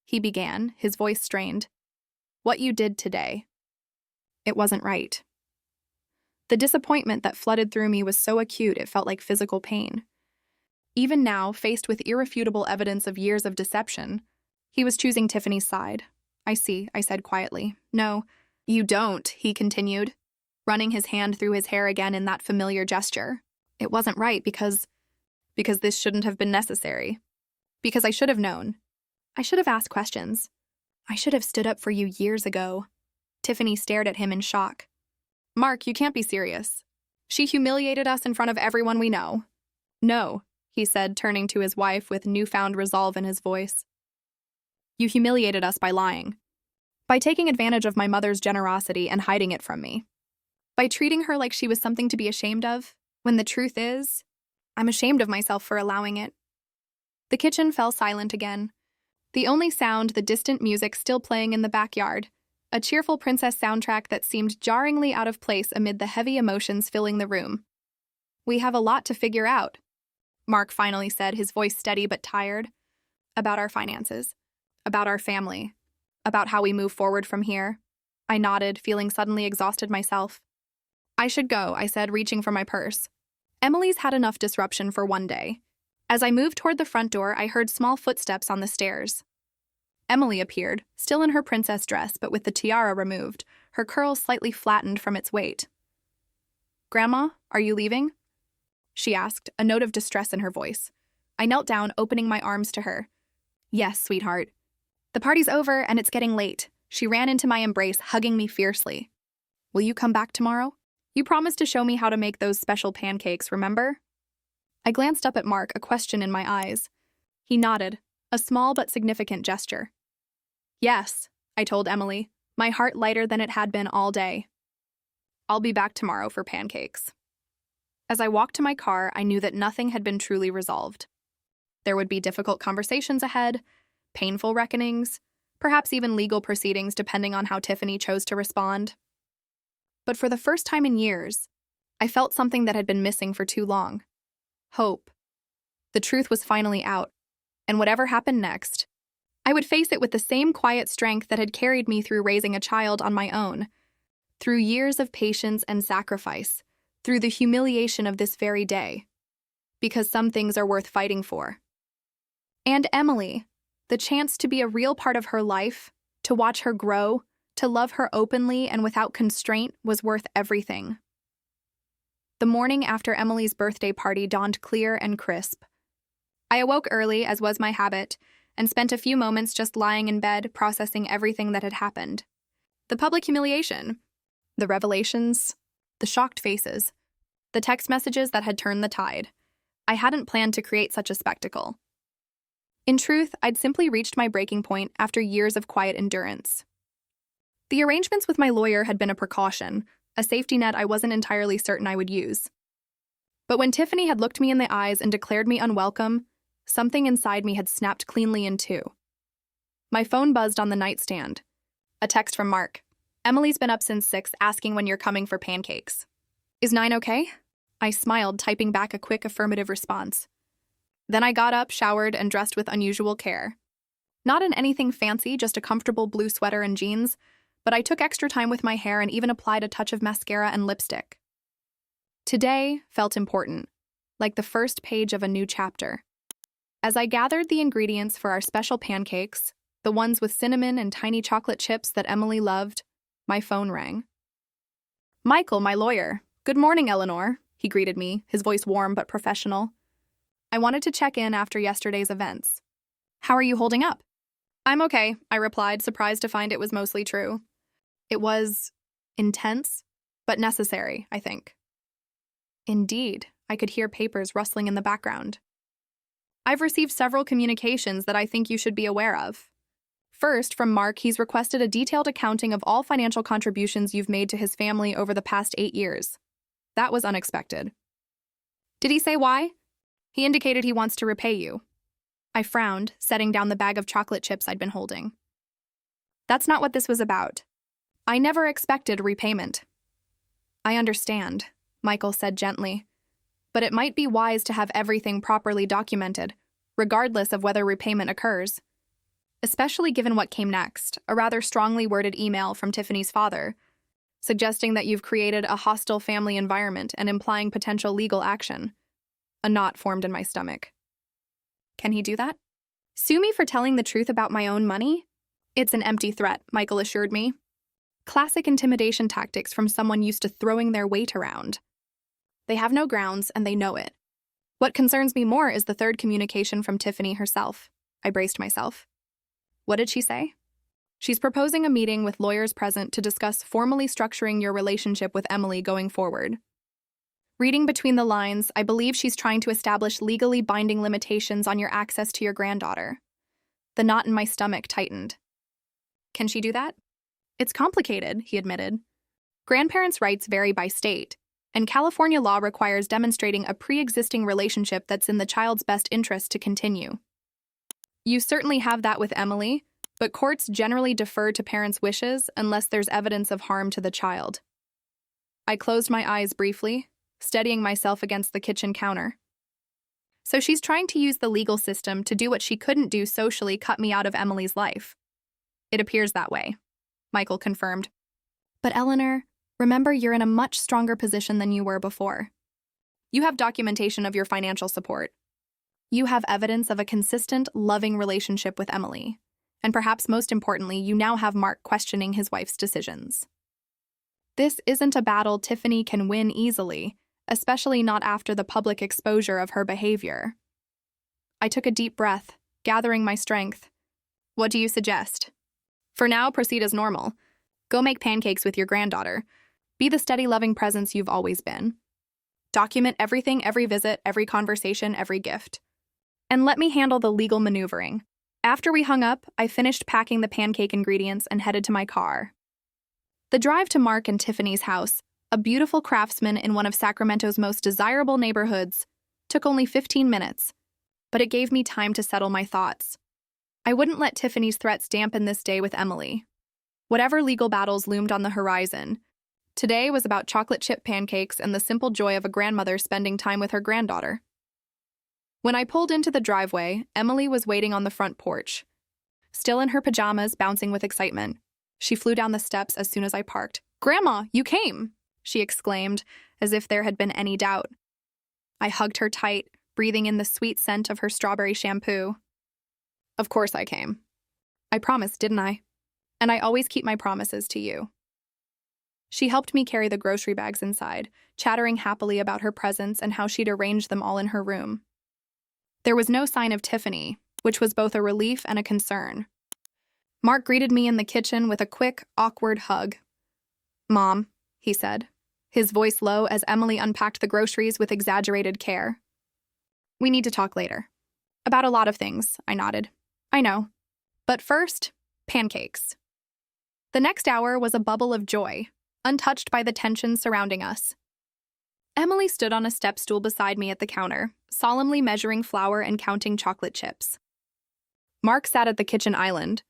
he began, his voice strained. What you did today. It wasn't right. The disappointment that flooded through me was so acute it felt like physical pain. Even now, faced with irrefutable evidence of years of deception, he was choosing Tiffany's side. I see, I said quietly. No, you don't, he continued, running his hand through his hair again in that familiar gesture. It wasn't right because this shouldn't have been necessary. Because I should have known. I should have asked questions. I should have stood up for you years ago. Tiffany stared at him in shock. Mark, you can't be serious. She humiliated us in front of everyone we know. No, he said, turning to his wife with newfound resolve in his voice. You humiliated us by lying. By taking advantage of my mother's generosity and hiding it from me. By treating her like she was something to be ashamed of, when the truth is, I'm ashamed of myself for allowing it. The kitchen fell silent again. The only sound, the distant music still playing in the backyard, a cheerful princess soundtrack that seemed jarringly out of place amid the heavy emotions filling the room. We have a lot to figure out, Mark finally said, his voice steady but tired. About our finances, about our family, about how we move forward from here. I nodded, feeling suddenly exhausted myself. I should go, I said, reaching for my purse. Emily's had enough disruption for one day. As I moved toward the front door, I heard small footsteps on the stairs. Emily appeared, still in her princess dress but with the tiara removed, her curls slightly flattened from its weight. "Grandma, are you leaving?" she asked, a note of distress in her voice. I knelt down, opening my arms to her. "Yes, sweetheart. The party's over and it's getting late." She ran into my embrace, hugging me fiercely. "Will you come back tomorrow? You promised to show me how to make those special pancakes, remember?" I glanced up at Mark, a question in my eyes. He nodded, a small but significant gesture. "Yes," I told Emily, my heart lighter than it had been all day. "I'll be back tomorrow for pancakes." As I walked to my car, I knew that nothing had been truly resolved. There would be difficult conversations ahead, painful reckonings, perhaps even legal proceedings depending on how Tiffany chose to respond. But for the first time in years, I felt something that had been missing for too long. Hope. The truth was finally out, and whatever happened next, I would face it with the same quiet strength that had carried me through raising a child on my own, through years of patience and sacrifice, through the humiliation of this very day. Because some things are worth fighting for. And Emily, the chance to be a real part of her life, to watch her grow, to love her openly and without constraint, was worth everything. The morning after Emily's birthday party dawned clear and crisp. I awoke early, as was my habit, and spent a few moments just lying in bed, processing everything that had happened. The public humiliation, the revelations, the shocked faces, the text messages that had turned the tide. I hadn't planned to create such a spectacle. In truth, I'd simply reached my breaking point after years of quiet endurance. The arrangements with my lawyer had been a precaution, a safety net I wasn't entirely certain I would use. But when Tiffany had looked me in the eyes and declared me unwelcome, something inside me had snapped cleanly in two. My phone buzzed on the nightstand. A text from Mark. "Emily's been up since 6, asking when you're coming for pancakes. Is 9 okay?" I smiled, typing back a quick affirmative response. Then I got up, showered, and dressed with unusual care. Not in anything fancy, just a comfortable blue sweater and jeans, but I took extra time with my hair and even applied a touch of mascara and lipstick. Today felt important, like the first page of a new chapter. As I gathered the ingredients for our special pancakes, the ones with cinnamon and tiny chocolate chips that Emily loved, my phone rang. "Michael, my lawyer. Good morning, Eleanor," he greeted me, his voice warm but professional. "I wanted to check in after yesterday's events. How are you holding up?" "I'm okay," I replied, surprised to find it was mostly true. It was intense, but necessary, I think. Indeed, I could hear papers rustling in the background. "I've received several communications that I think you should be aware of. First, from Mark, he's requested a detailed accounting of all financial contributions you've made to his family over the past 8 years. That was unexpected." "Did he say why?" "He indicated he wants to repay you." I frowned, setting down the bag of chocolate chips I'd been holding. "That's not what this was about. I never expected repayment." "I understand," Michael said gently. "But it might be wise to have everything properly documented, regardless of whether repayment occurs. Especially given what came next, a rather strongly worded email from Tiffany's father, suggesting that you've created a hostile family environment and implying potential legal action." A knot formed in my stomach. Can he do that? Sue me for telling the truth about my own money? "It's an empty threat," Michael assured me. Classic intimidation tactics from someone used to throwing their weight around. They have no grounds, and they know it. What concerns me more is the third communication from Tiffany herself. I braced myself. What did she say? "She's proposing a meeting with lawyers present to discuss formally structuring your relationship with Emily going forward. Reading between the lines, I believe she's trying to establish legally binding limitations on your access to your granddaughter." The knot in my stomach tightened. Can she do that? "It's complicated," he admitted. "Grandparents' rights vary by state, and California law requires demonstrating a pre-existing relationship that's in the child's best interest to continue. You certainly have that with Emily, but courts generally defer to parents' wishes unless there's evidence of harm to the child." I closed my eyes briefly, steadying myself against the kitchen counter. So she's trying to use the legal system to do what she couldn't do socially, cut me out of Emily's life. "It appears that way," Michael confirmed. "But Eleanor, remember you're in a much stronger position than you were before. You have documentation of your financial support. You have evidence of a consistent, loving relationship with Emily. And perhaps most importantly, you now have Mark questioning his wife's decisions. This isn't a battle Tiffany can win easily, especially not after the public exposure of her behavior. I took a deep breath, gathering my strength. What do you suggest? For now, proceed as normal. Go make pancakes with your granddaughter. Be the steady, loving presence you've always been. Document everything, every visit, every conversation, every gift. And let me handle the legal maneuvering. After we hung up, I finished packing the pancake ingredients and headed to my car. The drive to Mark and Tiffany's house, a beautiful craftsman in one of Sacramento's most desirable neighborhoods, took only 15 minutes, but it gave me time to settle my thoughts. I wouldn't let Tiffany's threats dampen this day with Emily. Whatever legal battles loomed on the horizon, today was about chocolate chip pancakes and the simple joy of a grandmother spending time with her granddaughter. When I pulled into the driveway, Emily was waiting on the front porch. Still in her pajamas, bouncing with excitement. She flew down the steps as soon as I parked. "Grandma, you came!" she exclaimed, as if there had been any doubt. I hugged her tight, breathing in the sweet scent of her strawberry shampoo. Of course I came. I promised, didn't I? And I always keep my promises to you. She helped me carry the grocery bags inside, chattering happily about her presents and how she'd arranged them all in her room. There was no sign of Tiffany, which was both a relief and a concern. Mark greeted me in the kitchen with a quick, awkward hug. "Mom," he said, his voice low as Emily unpacked the groceries with exaggerated care. "We need to talk later." "About a lot of things," I nodded. "I know. But first, pancakes." The next hour was a bubble of joy, untouched by the tension surrounding us. Emily stood on a step stool beside me at the counter, solemnly measuring flour and counting chocolate chips. Mark sat at the kitchen island,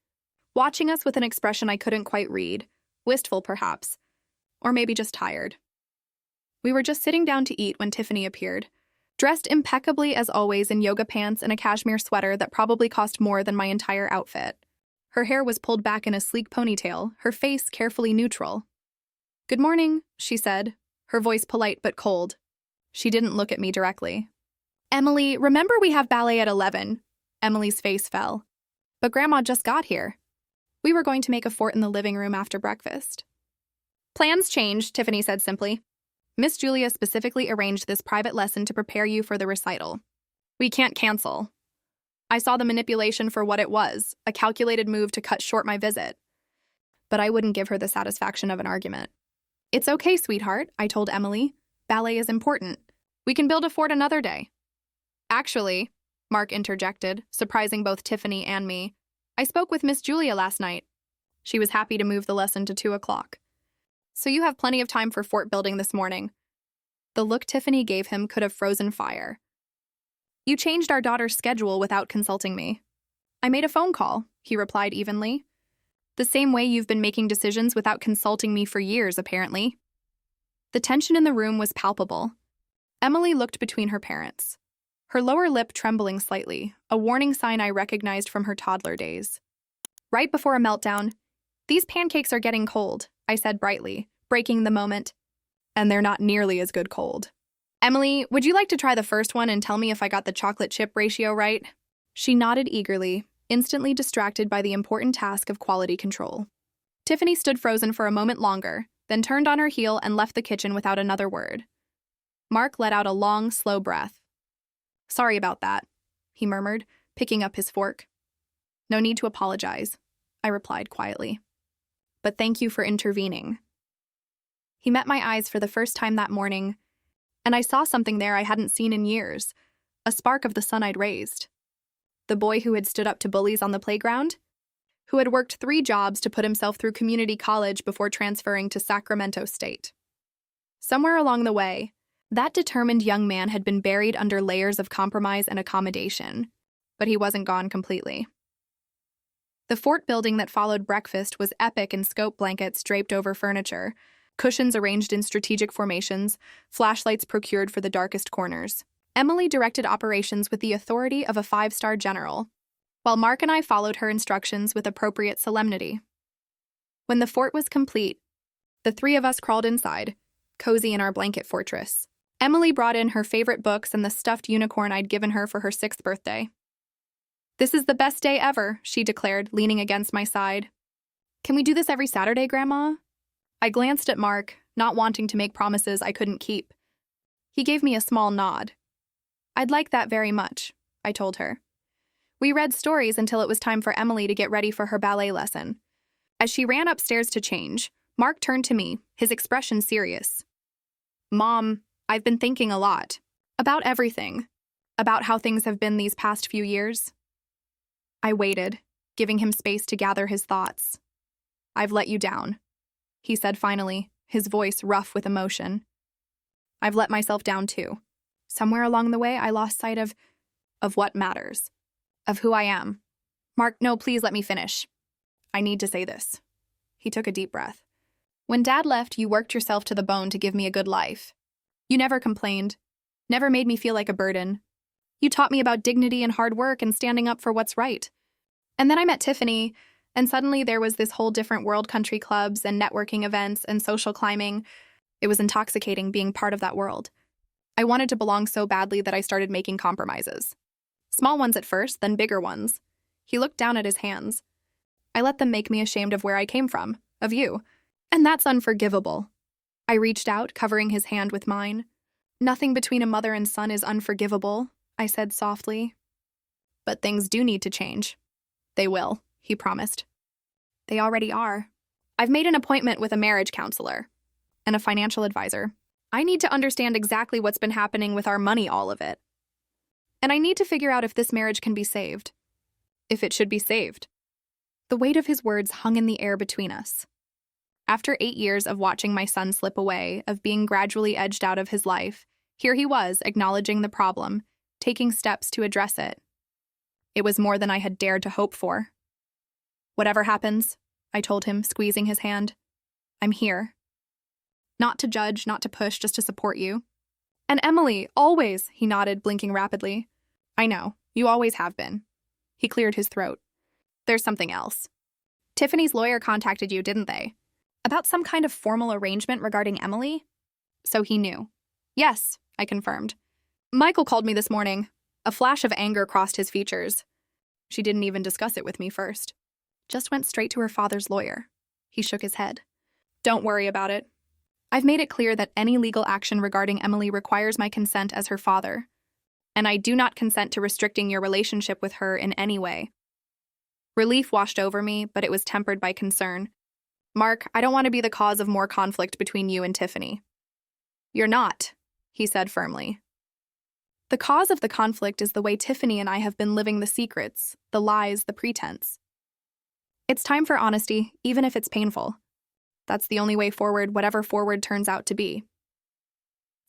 watching us with an expression I couldn't quite read, wistful perhaps, or maybe just tired. We were just sitting down to eat when Tiffany appeared, dressed impeccably as always in yoga pants and a cashmere sweater that probably cost more than my entire outfit. Her hair was pulled back in a sleek ponytail, her face carefully neutral. "Good morning," she said, her voice polite but cold. She didn't look at me directly. "Emily, remember we have ballet at 11. Emily's face fell. "But Grandma just got here. We were going to make a fort in the living room after breakfast." "Plans changed," Tiffany said simply. "Miss Julia specifically arranged this private lesson to prepare you for the recital. We can't cancel." I saw the manipulation for what it was, a calculated move to cut short my visit. But I wouldn't give her the satisfaction of an argument. "It's okay, sweetheart," I told Emily. "Ballet is important. We can build a fort another day." "Actually," Mark interjected, surprising both Tiffany and me, "I spoke with Miss Julia last night. She was happy to move the lesson to 2 o'clock. So you have plenty of time for fort building this morning." The look Tiffany gave him could have frozen fire. "You changed our daughter's schedule without consulting me." "I made a phone call," he replied evenly. "The same way you've been making decisions without consulting me for years, apparently." The tension in the room was palpable. Emily looked between her parents, her lower lip trembling slightly, a warning sign I recognized from her toddler days. Right before a meltdown, "These pancakes are getting cold," I said brightly, breaking the moment. "And they're not nearly as good cold. Emily, would you like to try the first one and tell me if I got the chocolate chip ratio right?" She nodded eagerly, instantly distracted by the important task of quality control. Tiffany stood frozen for a moment longer, then turned on her heel and left the kitchen without another word. Mark let out a long, slow breath. "Sorry about that," he murmured, picking up his fork. "No need to apologize," I replied quietly. "But thank you for intervening." He met my eyes for the first time that morning, and I saw something there I hadn't seen in years, a spark of the sun I'd raised. The boy who had stood up to bullies on the playground, who had worked 3 jobs to put himself through community college before transferring to Sacramento State. Somewhere along the way, that determined young man had been buried under layers of compromise and accommodation, but he wasn't gone completely. The fort building that followed breakfast was epic in scope blankets draped over furniture, cushions arranged in strategic formations, flashlights procured for the darkest corners. Emily directed operations with the authority of a 5-star general, while Mark and I followed her instructions with appropriate solemnity. When the fort was complete, the 3 of us crawled inside, cozy in our blanket fortress. Emily brought in her favorite books and the stuffed unicorn I'd given her for her 6th birthday. "This is the best day ever," she declared, leaning against my side. "Can we do this every Saturday, Grandma?" I glanced at Mark, not wanting to make promises I couldn't keep. He gave me a small nod. "I'd like that very much," I told her. We read stories until it was time for Emily to get ready for her ballet lesson. As she ran upstairs to change, Mark turned to me, his expression serious. "Mom, I've been thinking a lot. About everything. About how things have been these past few years." I waited, giving him space to gather his thoughts. "I've let you down," he said finally, his voice rough with emotion. "I've let myself down too. Somewhere along the way, I lost sight of what matters. Of who I am. Mark, no, please let me finish. I need to say this." He took a deep breath. "When Dad left, you worked yourself to the bone to give me a good life. You never complained. Never made me feel like a burden. You taught me about dignity and hard work and standing up for what's right. And then I met Tiffany, and suddenly there was this whole different world, country clubs and networking events and social climbing. It was intoxicating being part of that world. I wanted to belong so badly that I started making compromises. Small ones at first, then bigger ones." He looked down at his hands. "I let them make me ashamed of where I came from, of you. And that's unforgivable." I reached out, covering his hand with mine. "Nothing between a mother and son is unforgivable," I said softly. "But things do need to change." "They will," he promised. "They already are. I've made an appointment with a marriage counselor and a financial advisor. I need to understand exactly what's been happening with our money, all of it. And I need to figure out if this marriage can be saved. If it should be saved." The weight of his words hung in the air between us. After 8 years of watching my son slip away, of being gradually edged out of his life, here he was, acknowledging the problem, taking steps to address it. It was more than I had dared to hope for. "Whatever happens," I told him, squeezing his hand, "I'm here. Not to judge, not to push, just to support you." "And Emily, always," he nodded, blinking rapidly. "I know, you always have been." He cleared his throat. "There's something else. Tiffany's lawyer contacted you, didn't they? About some kind of formal arrangement regarding Emily?" So he knew. "Yes," I confirmed. "Michael called me this morning." A flash of anger crossed his features. "She didn't even discuss it with me first. Just went straight to her father's lawyer." He shook his head. "Don't worry about it. I've made it clear that any legal action regarding Emily requires my consent as her father. And I do not consent to restricting your relationship with her in any way." Relief washed over me, but it was tempered by concern. "Mark, I don't want to be the cause of more conflict between you and Tiffany." "You're not," he said firmly. "The cause of the conflict is the way Tiffany and I have been living the secrets, the lies, the pretense. It's time for honesty, even if it's painful. That's the only way forward, whatever forward turns out to be."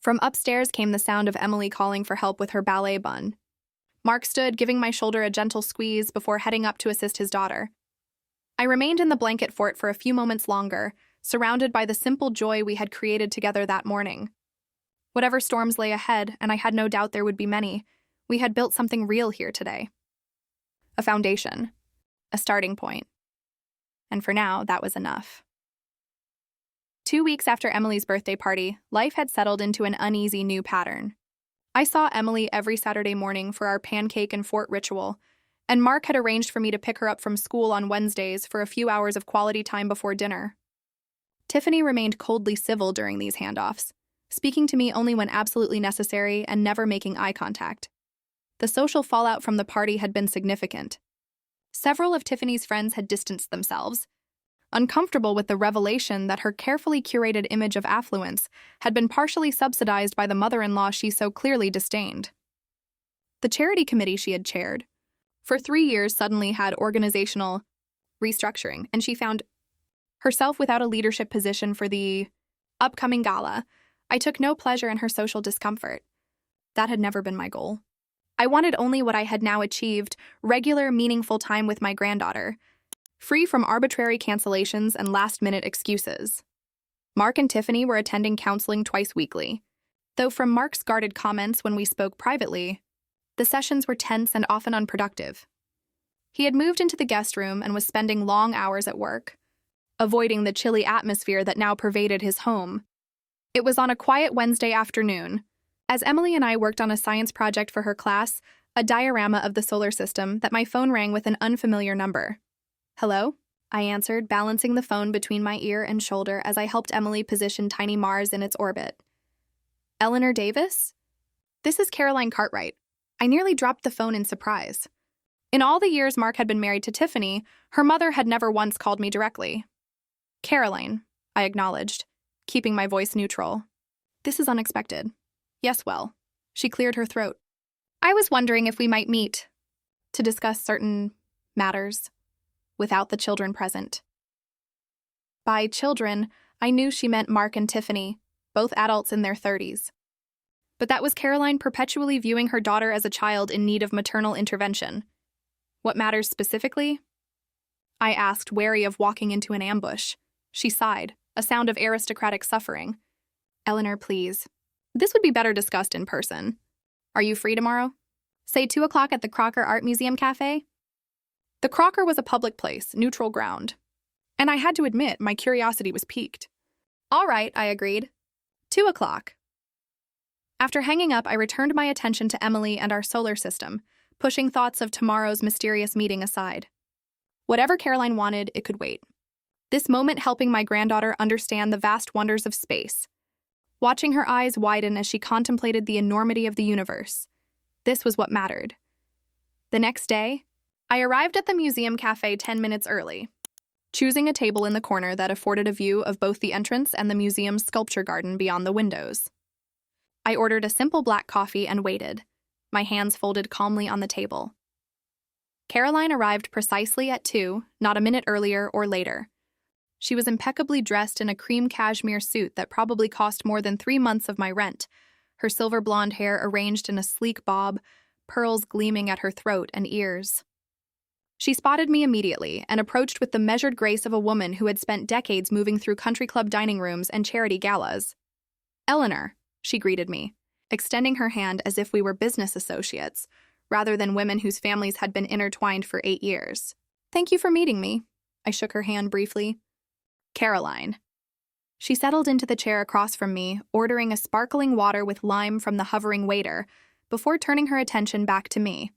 From upstairs came the sound of Emily calling for help with her ballet bun. Mark stood, giving my shoulder a gentle squeeze before heading up to assist his daughter. I remained in the blanket fort for a few moments longer, surrounded by the simple joy we had created together that morning. Whatever storms lay ahead, and I had no doubt there would be many, we had built something real here today. A foundation. A starting point. And for now, that was enough. 2 weeks after Emily's birthday party, life had settled into an uneasy new pattern. I saw Emily every Saturday morning for our pancake and fort ritual, and Mark had arranged for me to pick her up from school on Wednesdays for a few hours of quality time before dinner. Tiffany remained coldly civil during these handoffs, speaking to me only when absolutely necessary and never making eye contact. The social fallout from the party had been significant. Several of Tiffany's friends had distanced themselves, uncomfortable with the revelation that her carefully curated image of affluence had been partially subsidized by the mother-in-law she so clearly disdained. The charity committee she had chaired for 3 years suddenly had organizational restructuring, and she found herself without a leadership position for the upcoming gala. I took no pleasure in her social discomfort. That had never been my goal. I wanted only what I had now achieved, regular, meaningful time with my granddaughter, free from arbitrary cancellations and last-minute excuses. Mark and Tiffany were attending counseling twice weekly, though from Mark's guarded comments when we spoke privately, the sessions were tense and often unproductive. He had moved into the guest room and was spending long hours at work, avoiding the chilly atmosphere that now pervaded his home. It was on a quiet Wednesday afternoon, As Emily and I worked on a science project for her class, a diorama of the solar system, that my phone rang with an unfamiliar number. Hello? I answered, balancing the phone between my ear and shoulder as I helped Emily position tiny Mars in its orbit. Eleanor Davis? This is Caroline Cartwright. I nearly dropped the phone in surprise. In all the years Mark had been married to Tiffany, her mother had never once called me directly. Caroline, I acknowledged, keeping my voice neutral. This is unexpected. Yes, well. She cleared her throat. I was wondering if we might meet to discuss certain matters without the children present. By children, I knew she meant Mark and Tiffany, both adults in their 30s. But that was Caroline perpetually viewing her daughter as a child in need of maternal intervention. What matters specifically? I asked, wary of walking into an ambush. She sighed, a sound of aristocratic suffering. Eleanor, please. This would be better discussed in person. Are you free tomorrow? Say 2 o'clock at the Crocker Art Museum Cafe? The Crocker was a public place, neutral ground. And I had to admit, my curiosity was piqued. All right, I agreed. 2 o'clock. After hanging up, I returned my attention to Emily and our solar system, pushing thoughts of tomorrow's mysterious meeting aside. Whatever Caroline wanted, it could wait. This moment helping my granddaughter understand the vast wonders of space. Watching her eyes widen as she contemplated the enormity of the universe. This was what mattered. The next day, I arrived at the museum cafe 10 minutes early, choosing a table in the corner that afforded a view of both the entrance and the museum's sculpture garden beyond the windows. I ordered a simple black coffee and waited, my hands folded calmly on the table. Caroline arrived precisely at 2, not a minute earlier or later. She was impeccably dressed in a cream cashmere suit that probably cost more than 3 months of my rent, her silver blonde hair arranged in a sleek bob, pearls gleaming at her throat and ears. She spotted me immediately and approached with the measured grace of a woman who had spent decades moving through country club dining rooms and charity galas. Eleanor, she greeted me, extending her hand as if we were business associates, rather than women whose families had been intertwined for 8 years. Thank you for meeting me. I shook her hand briefly. Caroline. She settled into the chair across from me, ordering a sparkling water with lime from the hovering waiter, before turning her attention back to me.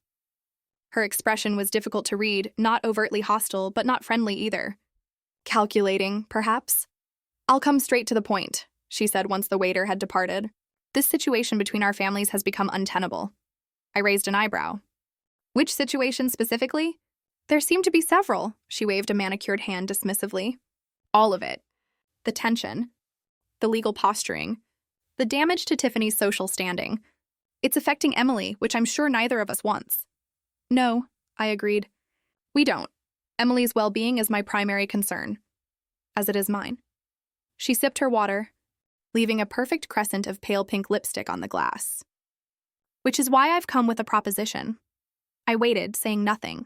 Her expression was difficult to read, not overtly hostile, but not friendly either. Calculating, perhaps? I'll come straight to the point, she said once the waiter had departed. This situation between our families has become untenable. I raised an eyebrow. Which situation specifically? There seem to be several, she waved a manicured hand dismissively. All of it. The tension, the legal posturing, the damage to Tiffany's social standing. It's affecting Emily, which I'm sure neither of us wants. No, I agreed. We don't. Emily's well-being is my primary concern, as it is mine. She sipped her water, leaving a perfect crescent of pale pink lipstick on the glass. Which is why I've come with a proposition. I waited, saying nothing,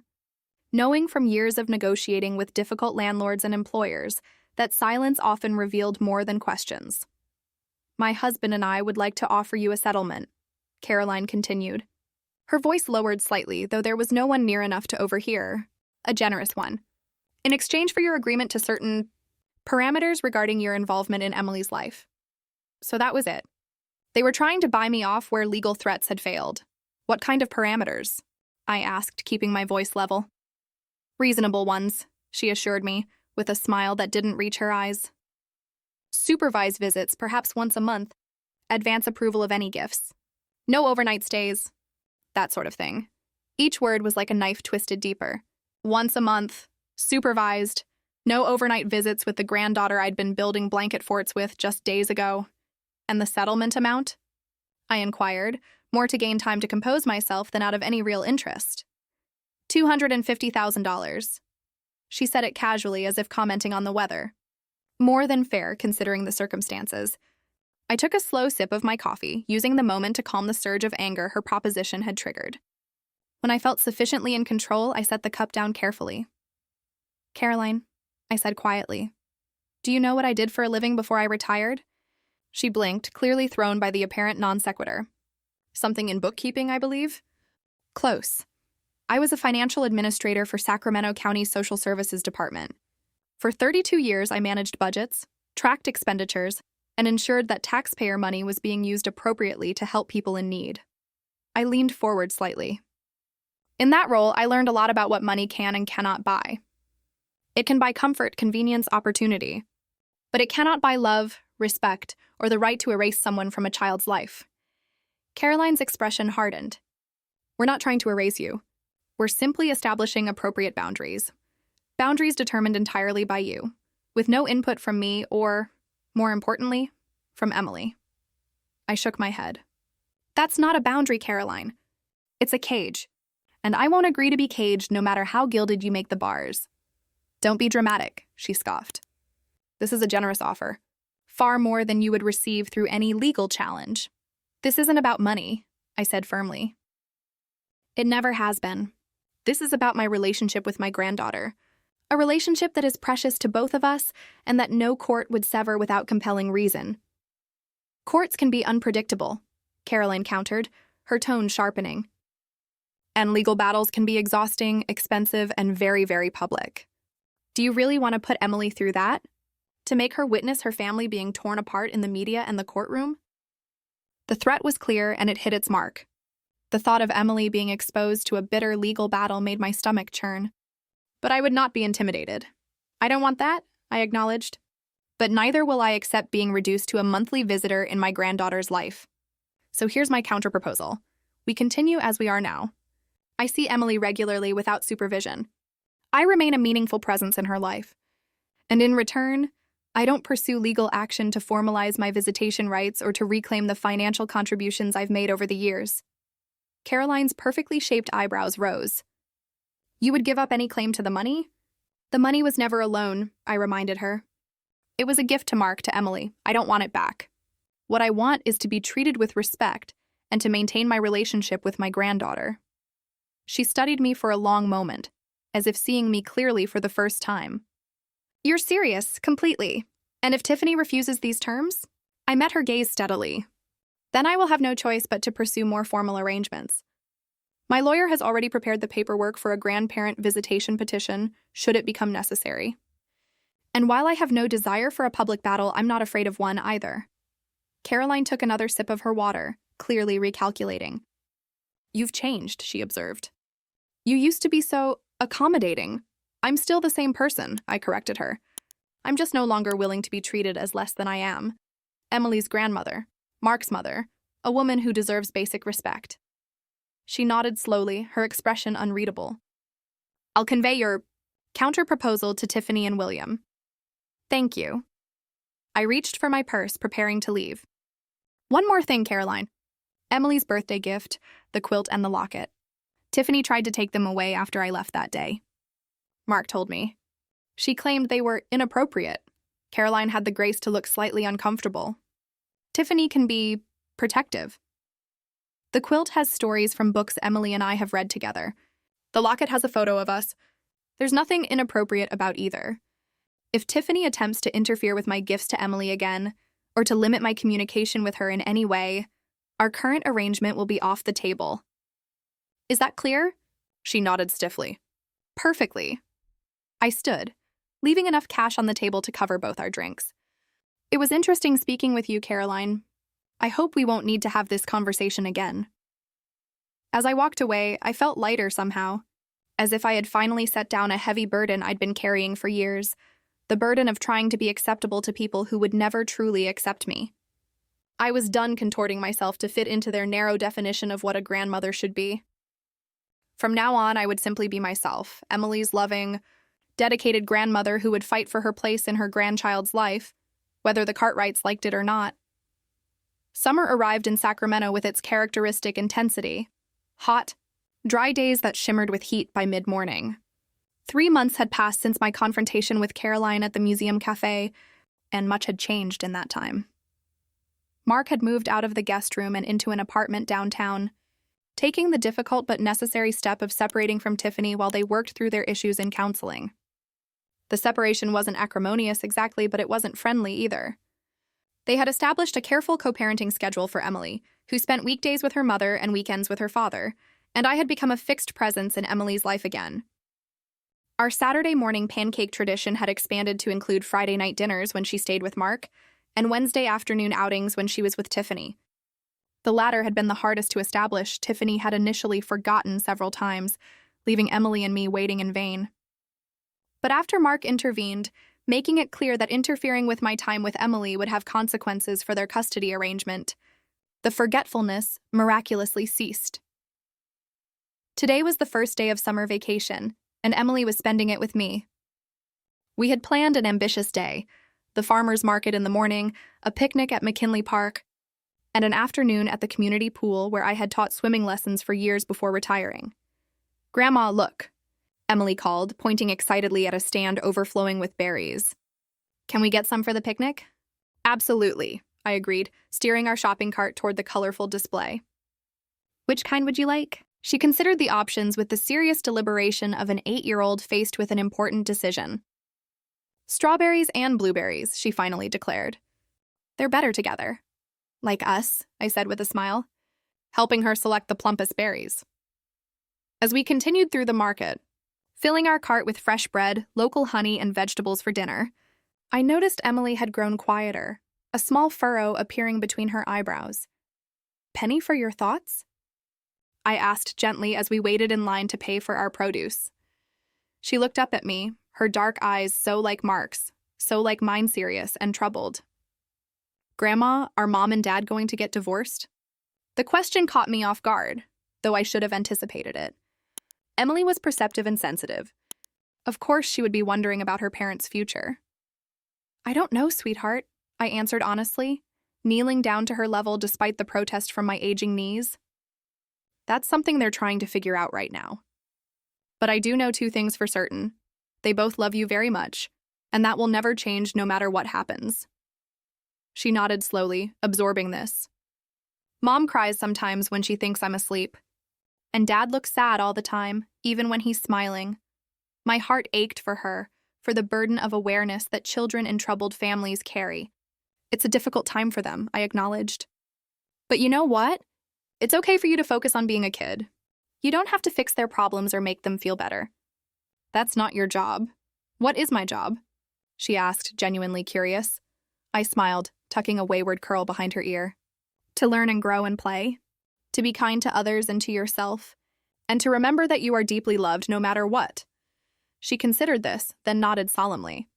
knowing from years of negotiating with difficult landlords and employers that silence often revealed more than questions. My husband and I would like to offer you a settlement, Caroline continued. Her voice lowered slightly, though there was no one near enough to overhear. A generous one. In exchange for your agreement to certain parameters regarding your involvement in Emily's life. So that was it. They were trying to buy me off where legal threats had failed. What kind of parameters? I asked, keeping my voice level. Reasonable ones, she assured me, with a smile that didn't reach her eyes. Supervised visits, perhaps once a month. Advance approval of any gifts. No overnight stays. That sort of thing. Each word was like a knife twisted deeper. Once a month. Supervised. No overnight visits with the granddaughter I'd been building blanket forts with just days ago. And the settlement amount? I inquired, more to gain time to compose myself than out of any real interest. $250,000. She said it casually, as if commenting on the weather. More than fair, considering the circumstances. I took a slow sip of my coffee, using the moment to calm the surge of anger her proposition had triggered. When I felt sufficiently in control, I set the cup down carefully. Caroline, I said quietly, do you know what I did for a living before I retired? She blinked, clearly thrown by the apparent non sequitur. Something in bookkeeping, I believe? Close. I was a financial administrator for Sacramento County's Social Services Department. For 32 years, I managed budgets, tracked expenditures, and ensured that taxpayer money was being used appropriately to help people in need. I leaned forward slightly. In that role, I learned a lot about what money can and cannot buy. It can buy comfort, convenience, opportunity, but it cannot buy love, respect, or the right to erase someone from a child's life. Caroline's expression hardened. We're not trying to erase you. We're simply establishing appropriate boundaries. Boundaries determined entirely by you, with no input from me or, more importantly, from Emily. I shook my head. That's not a boundary, Caroline. It's a cage, and I won't agree to be caged no matter how gilded you make the bars. Don't be dramatic, she scoffed. This is a generous offer, far more than you would receive through any legal challenge. This isn't about money, I said firmly. It never has been. This is about my relationship with my granddaughter, a relationship that is precious to both of us and that no court would sever without compelling reason. Courts can be unpredictable, Caroline countered, her tone sharpening. And legal battles can be exhausting, expensive, and very, very public. Do you really want to put Emily through that? To make her witness her family being torn apart in the media and the courtroom? The threat was clear, and it hit its mark. The thought of Emily being exposed to a bitter legal battle made my stomach churn. But I would not be intimidated. I don't want that, I acknowledged. But neither will I accept being reduced to a monthly visitor in my granddaughter's life. So here's my counterproposal. We continue as we are now. I see Emily regularly without supervision. I remain a meaningful presence in her life. And in return, I don't pursue legal action to formalize my visitation rights or to reclaim the financial contributions I've made over the years. Caroline's perfectly shaped eyebrows rose. You would give up any claim to the money? The money was never a loan, I reminded her. It was a gift to Mark, to Emily. I don't want it back. What I want is to be treated with respect and to maintain my relationship with my granddaughter. She studied me for a long moment, as if seeing me clearly for the first time. You're serious, completely. And if Tiffany refuses these terms? I met her gaze steadily. Then I will have no choice but to pursue more formal arrangements. My lawyer has already prepared the paperwork for a grandparent visitation petition, should it become necessary. And while I have no desire for a public battle, I'm not afraid of one either. Caroline took another sip of her water, clearly recalculating. You've changed, she observed. You used to be so accommodating. I'm still the same person, I corrected her. I'm just no longer willing to be treated as less than I am. Emily's grandmother, Mark's mother, a woman who deserves basic respect. She nodded slowly, her expression unreadable. I'll convey your counter-proposal to Tiffany and William. Thank you. I reached for my purse, preparing to leave. One more thing, Caroline. Emily's birthday gift, the quilt and the locket. Tiffany tried to take them away after I left that day. Mark told me. She claimed they were inappropriate. Caroline had the grace to look slightly uncomfortable. Tiffany can be protective. The quilt has stories from books Emily and I have read together. The locket has a photo of us. There's nothing inappropriate about either. If Tiffany attempts to interfere with my gifts to Emily again, or to limit my communication with her in any way, our current arrangement will be off the table. Is that clear? She nodded stiffly. Perfectly. I stood, leaving enough cash on the table to cover both our drinks. It was interesting speaking with you, Caroline. I hope we won't need to have this conversation again. As I walked away, I felt lighter somehow, as if I had finally set down a heavy burden I'd been carrying for years, the burden of trying to be acceptable to people who would never truly accept me. I was done contorting myself to fit into their narrow definition of what a grandmother should be. From now on, I would simply be myself, Emily's loving, dedicated grandmother who would fight for her place in her grandchild's life, whether the Cartwrights liked it or not. Summer arrived in Sacramento with its characteristic intensity. Hot, dry days that shimmered with heat by mid-morning. 3 months had passed since my confrontation with Caroline at the museum cafe, and much had changed in that time. Mark had moved out of the guest room and into an apartment downtown, taking the difficult but necessary step of separating from Tiffany while they worked through their issues in counseling. The separation wasn't acrimonious exactly, but it wasn't friendly either. They had established a careful co-parenting schedule for Emily, who spent weekdays with her mother and weekends with her father, and I had become a fixed presence in Emily's life again. Our Saturday morning pancake tradition had expanded to include Friday night dinners when she stayed with Mark, and Wednesday afternoon outings when she was with Tiffany. The latter had been the hardest to establish. Tiffany had initially forgotten several times, leaving Emily and me waiting in vain. But after Mark intervened, making it clear that interfering with my time with Emily would have consequences for their custody arrangement, the forgetfulness miraculously ceased. Today was the first day of summer vacation, and Emily was spending it with me. We had planned an ambitious day: the farmers market in the morning, a picnic at McKinley Park, and an afternoon at the community pool where I had taught swimming lessons for years before retiring. "Grandma, look," Emily called, pointing excitedly at a stand overflowing with berries. "Can we get some for the picnic?" "Absolutely," I agreed, steering our shopping cart toward the colorful display. "Which kind would you like?" She considered the options with the serious deliberation of an 8-year-old faced with an important decision. "Strawberries and blueberries," she finally declared. "They're better together." "Like us," I said with a smile, helping her select the plumpest berries. As we continued through the market, filling our cart with fresh bread, local honey, and vegetables for dinner, I noticed Emily had grown quieter, a small furrow appearing between her eyebrows. "Penny for your thoughts?" I asked gently as we waited in line to pay for our produce. She looked up at me, her dark eyes so like Mark's, so like mine, serious and troubled. "Grandma, are Mom and Dad going to get divorced?" The question caught me off guard, though I should have anticipated it. Emily was perceptive and sensitive. Of course she would be wondering about her parents' future. "I don't know, sweetheart," I answered honestly, kneeling down to her level despite the protest from my aging knees. "That's something they're trying to figure out right now. But I do know 2 things for certain. They both love you very much, and that will never change no matter what happens." She nodded slowly, absorbing this. "Mom cries sometimes when she thinks I'm asleep. And Dad looks sad all the time, even when he's smiling. My heart ached for her, for the burden of awareness that children in troubled families carry. It's a difficult time for them," I acknowledged. "But you know what? It's okay for you to focus on being a kid. You don't have to fix their problems or make them feel better. That's not your job." "What is my job?" she asked, genuinely curious. I smiled, tucking a wayward curl behind her ear. "To learn and grow and play. To be kind to others and to yourself. And to remember that you are deeply loved no matter what." She considered this, then nodded solemnly.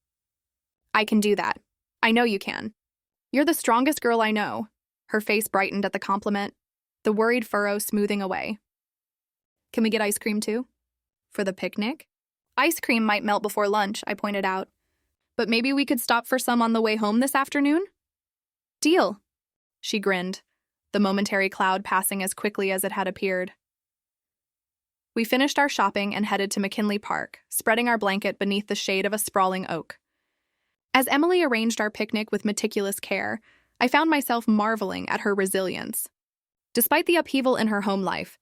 "I can do that. I know you can. You're the strongest girl I know." Her face brightened at the compliment, the worried furrow smoothing away. "Can we get ice cream too?" "For the picnic?" "Ice cream might melt before lunch," I pointed out. "But maybe we could stop for some on the way home this afternoon?" "Deal." She grinned, the momentary cloud passing as quickly as it had appeared. We finished our shopping and headed to McKinley Park, spreading our blanket beneath the shade of a sprawling oak. As Emily arranged our picnic with meticulous care, I found myself marveling at her resilience. Despite the upheaval in her home life,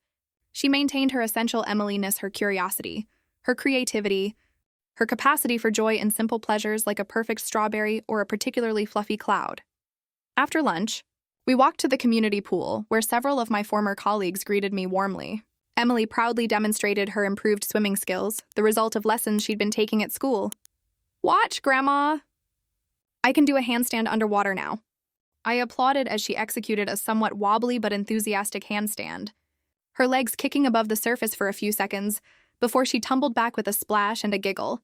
she maintained her essential Emily-ness, her curiosity, her creativity, her capacity for joy in simple pleasures like a perfect strawberry or a particularly fluffy cloud. After lunch, we walked to the community pool, where several of my former colleagues greeted me warmly. Emily proudly demonstrated her improved swimming skills, the result of lessons she'd been taking at school. "Watch, Grandma! I can do a handstand underwater now." I applauded as she executed a somewhat wobbly but enthusiastic handstand, her legs kicking above the surface for a few seconds before she tumbled back with a splash and a giggle.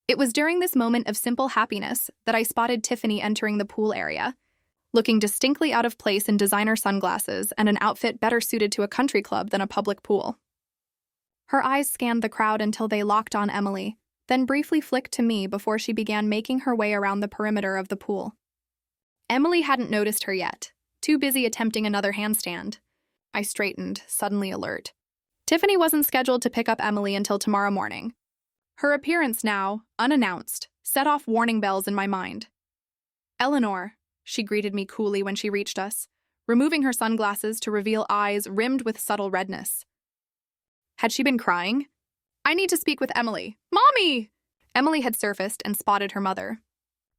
It was during this moment of simple happiness that I spotted Tiffany entering the pool area, looking distinctly out of place in designer sunglasses and an outfit better suited to a country club than a public pool. Her eyes scanned the crowd until they locked on Emily, then briefly flicked to me before she began making her way around the perimeter of the pool. Emily hadn't noticed her yet, too busy attempting another handstand. I straightened, suddenly alert. Tiffany wasn't scheduled to pick up Emily until tomorrow morning. Her appearance now, unannounced, set off warning bells in my mind. "Eleanor," she greeted me coolly when she reached us, removing her sunglasses to reveal eyes rimmed with subtle redness. Had she been crying? "I need to speak with Emily." "Mommy!" Emily had surfaced and spotted her mother.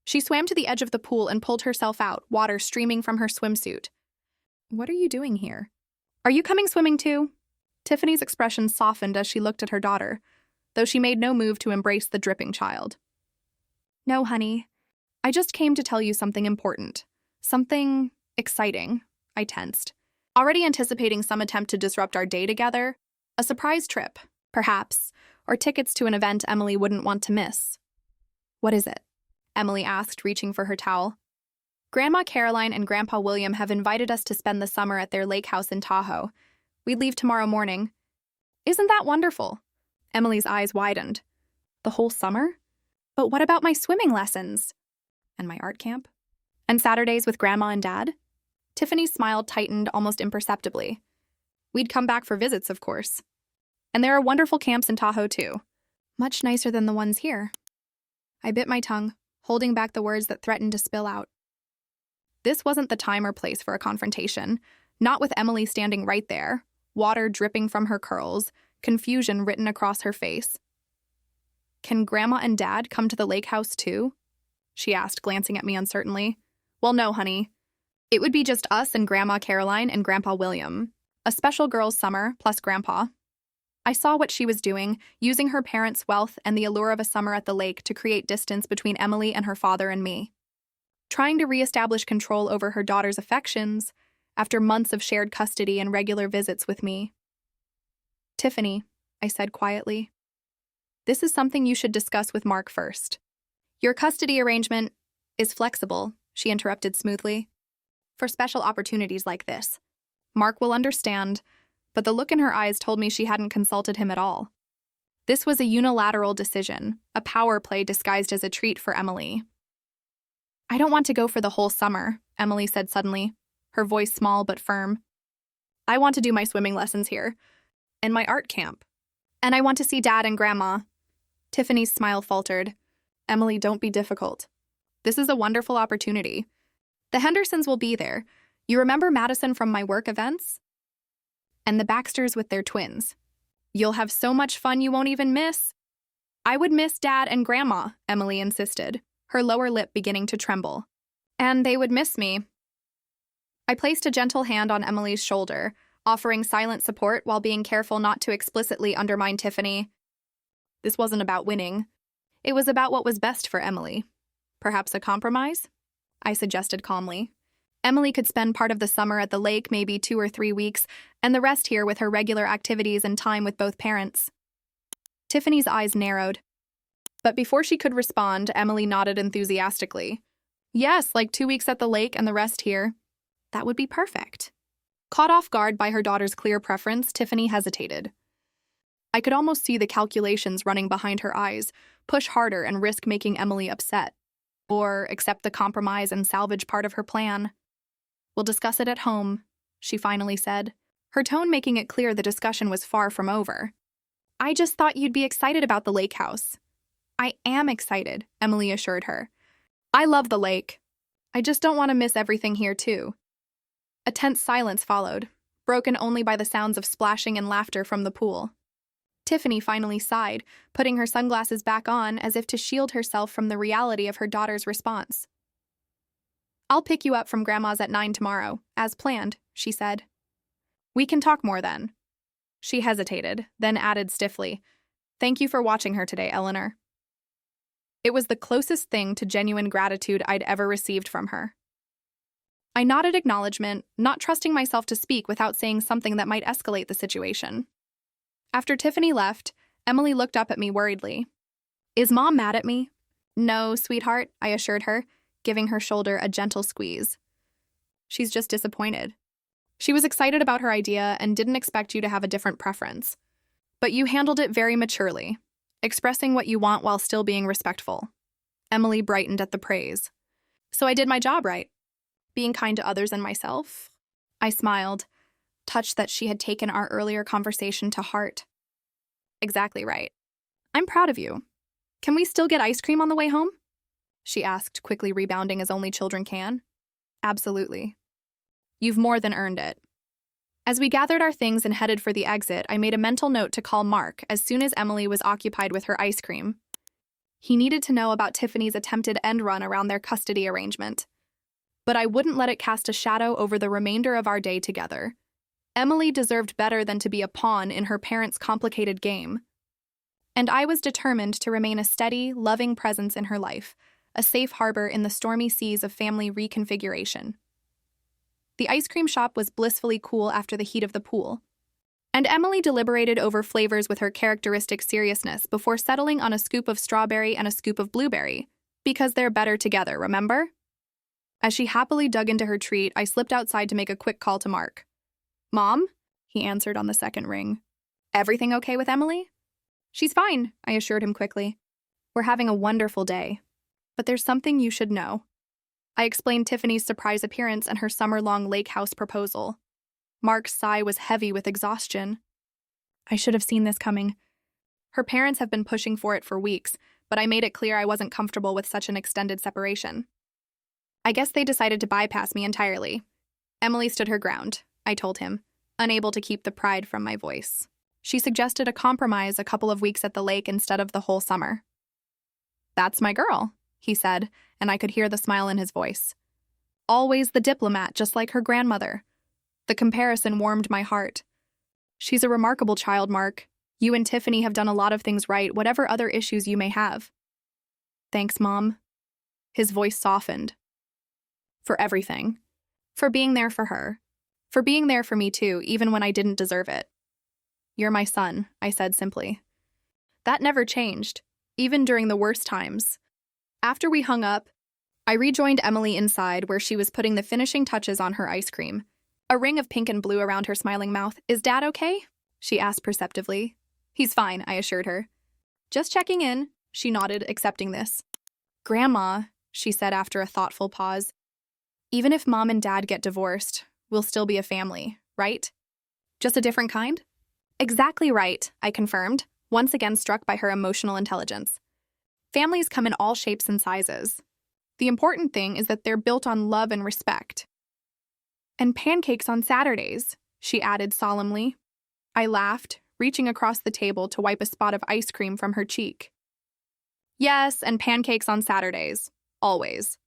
She swam to the edge of the pool and pulled herself out, water streaming from her swimsuit. "What are you doing here?" "Are you coming swimming too?" Tiffany's expression softened as she looked at her daughter, though she made no move to embrace the dripping child. "No, honey. I just came to tell you something important. Something exciting, I tensed. Already anticipating some attempt to disrupt our day together? A surprise trip, perhaps, or tickets to an event Emily wouldn't want to miss. What is it? Emily asked, reaching for her towel. Grandma Caroline and Grandpa William have invited us to spend the summer at their lake house in Tahoe. We leave tomorrow morning. Isn't that wonderful? Emily's eyes widened. The whole summer? But what about my swimming lessons? And my art camp? And Saturdays with Grandma and Dad? Tiffany's smile tightened almost imperceptibly. We'd come back for visits, of course. And there are wonderful camps in Tahoe, too. Much nicer than the ones here. I bit my tongue, holding back the words that threatened to spill out. This wasn't the time or place for a confrontation, not with Emily standing right there, water dripping from her curls, confusion written across her face. Can Grandma and Dad come to the lake house, too? She asked, glancing at me uncertainly. Well, no, honey. It would be just us and Grandma Caroline and Grandpa William. A special girls' summer, plus Grandpa. I saw what she was doing, using her parents' wealth and the allure of a summer at the lake to create distance between Emily and her father and me. Trying to reestablish control over her daughter's affections after months of shared custody and regular visits with me. Tiffany, I said quietly, this is something you should discuss with Mark first. Your custody arrangement is flexible, she interrupted smoothly. For special opportunities like this. Mark will understand, but the look in her eyes told me she hadn't consulted him at all. This was a unilateral decision, a power play disguised as a treat for Emily. I don't want to go for the whole summer, Emily said suddenly, her voice small but firm. I want to do my swimming lessons here, and my art camp. And I want to see Dad and Grandma. Tiffany's smile faltered. Emily, don't be difficult. This is a wonderful opportunity. The Hendersons will be there. You remember Madison from my work events? And the Baxters with their twins. You'll have so much fun you won't even miss. I would miss Dad and Grandma, Emily insisted, her lower lip beginning to tremble. And they would miss me. I placed a gentle hand on Emily's shoulder, offering silent support while being careful not to explicitly undermine Tiffany. This wasn't about winning. It was about what was best for Emily. Perhaps a compromise? I suggested calmly. Emily could spend part of the summer at the lake, maybe 2 or 3 weeks, and the rest here with her regular activities and time with both parents. Tiffany's eyes narrowed. But before she could respond, Emily nodded enthusiastically. Yes, like 2 weeks at the lake and the rest here. That would be perfect. Caught off guard by her daughter's clear preference, Tiffany hesitated. I could almost see the calculations running behind her eyes, push harder and risk making Emily upset. Or accept the compromise and salvage part of her plan. We'll discuss it at home, she finally said, her tone making it clear the discussion was far from over. I just thought you'd be excited about the lake house. I am excited, Emily assured her. I love the lake. I just don't want to miss everything here, too. A tense silence followed, broken only by the sounds of splashing and laughter from the pool. Tiffany finally sighed, putting her sunglasses back on as if to shield herself from the reality of her daughter's response. I'll pick you up from Grandma's at 9 tomorrow, as planned, she said. We can talk more then. She hesitated, then added stiffly, Thank you for watching her today, Eleanor. It was the closest thing to genuine gratitude I'd ever received from her. I nodded acknowledgement, not trusting myself to speak without saying something that might escalate the situation. After Tiffany left, Emily looked up at me worriedly. Is Mom mad at me? No, sweetheart, I assured her, giving her shoulder a gentle squeeze. She's just disappointed. She was excited about her idea and didn't expect you to have a different preference. But you handled it very maturely, expressing what you want while still being respectful. Emily brightened at the praise. So I did my job right. Being kind to others and myself. I smiled, touched that she had taken our earlier conversation to heart. Exactly right. I'm proud of you. Can we still get ice cream on the way home? She asked, quickly rebounding as only children can. Absolutely. You've more than earned it. As we gathered our things and headed for the exit, I made a mental note to call Mark as soon as Emily was occupied with her ice cream. He needed to know about Tiffany's attempted end run around their custody arrangement. But I wouldn't let it cast a shadow over the remainder of our day together. Emily deserved better than to be a pawn in her parents' complicated game. And I was determined to remain a steady, loving presence in her life, a safe harbor in the stormy seas of family reconfiguration. The ice cream shop was blissfully cool after the heat of the pool, and Emily deliberated over flavors with her characteristic seriousness before settling on a scoop of strawberry and a scoop of blueberry, because they're better together, remember? As she happily dug into her treat, I slipped outside to make a quick call to Mark. "Mom?" he answered on the second ring. "Everything okay with Emily?" "She's fine," I assured him quickly. "We're having a wonderful day. But there's something you should know." I explained Tiffany's surprise appearance and her summer-long lake house proposal. Mark's sigh was heavy with exhaustion. "I should have seen this coming. Her parents have been pushing for it for weeks, but I made it clear I wasn't comfortable with such an extended separation. I guess they decided to bypass me entirely." Emily stood her ground, I told him, unable to keep the pride from my voice. She suggested a compromise, a couple of weeks at the lake instead of the whole summer. "That's my girl," he said, and I could hear the smile in his voice. Always the diplomat, just like her grandmother. The comparison warmed my heart. "She's a remarkable child, Mark. You and Tiffany have done a lot of things right, whatever other issues you may have." "Thanks, Mom." His voice softened. "For everything. For being there for her. For being there for me too, even when I didn't deserve it." "You're my son," I said simply. That never changed, even during the worst times. After we hung up, I rejoined Emily inside where she was putting the finishing touches on her ice cream. A ring of pink and blue around her smiling mouth. "Is Dad okay?" she asked perceptively. "He's fine," I assured her. "Just checking in," she nodded, accepting this. "Grandma," she said after a thoughtful pause, "even if Mom and Dad get divorced, we'll still be a family, right? Just a different kind?" "Exactly right," I confirmed, once again struck by her emotional intelligence. "Families come in all shapes and sizes. The important thing is that they're built on love and respect." "And pancakes on Saturdays," she added solemnly. I laughed, reaching across the table to wipe a spot of ice cream from her cheek. "Yes, and pancakes on Saturdays. Always."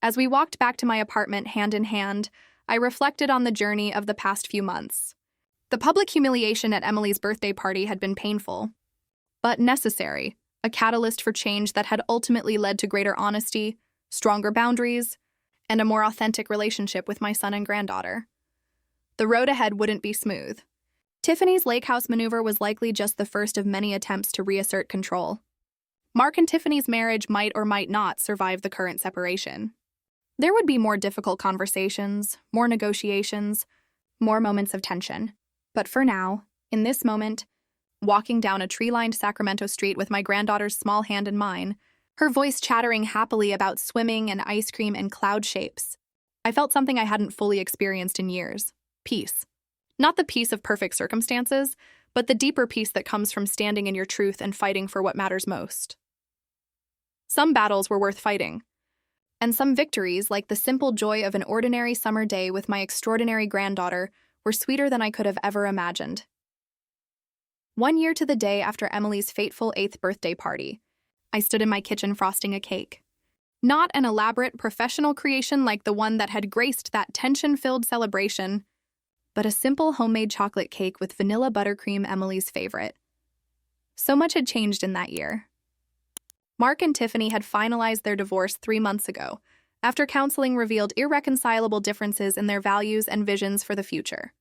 As we walked back to my apartment hand in hand, I reflected on the journey of the past few months. The public humiliation at Emily's birthday party had been painful, but necessary, a catalyst for change that had ultimately led to greater honesty, stronger boundaries, and a more authentic relationship with my son and granddaughter. The road ahead wouldn't be smooth. Tiffany's lake house maneuver was likely just the first of many attempts to reassert control. Mark and Tiffany's marriage might or might not survive the current separation. There would be more difficult conversations, more negotiations, more moments of tension. But for now, in this moment, walking down a tree-lined Sacramento street with my granddaughter's small hand in mine, her voice chattering happily about swimming and ice cream and cloud shapes, I felt something I hadn't fully experienced in years: peace. Not the peace of perfect circumstances, but the deeper peace that comes from standing in your truth and fighting for what matters most. Some battles were worth fighting, and some victories, like the simple joy of an ordinary summer day with my extraordinary granddaughter, were sweeter than I could have ever imagined. 1 year to the day after Emily's fateful 8th birthday party, I stood in my kitchen frosting a cake. Not an elaborate professional creation like the one that had graced that tension-filled celebration, but a simple homemade chocolate cake with vanilla buttercream, Emily's favorite. So much had changed in that year. Mark and Tiffany had finalized their divorce 3 months ago, after counseling revealed irreconcilable differences in their values and visions for the future.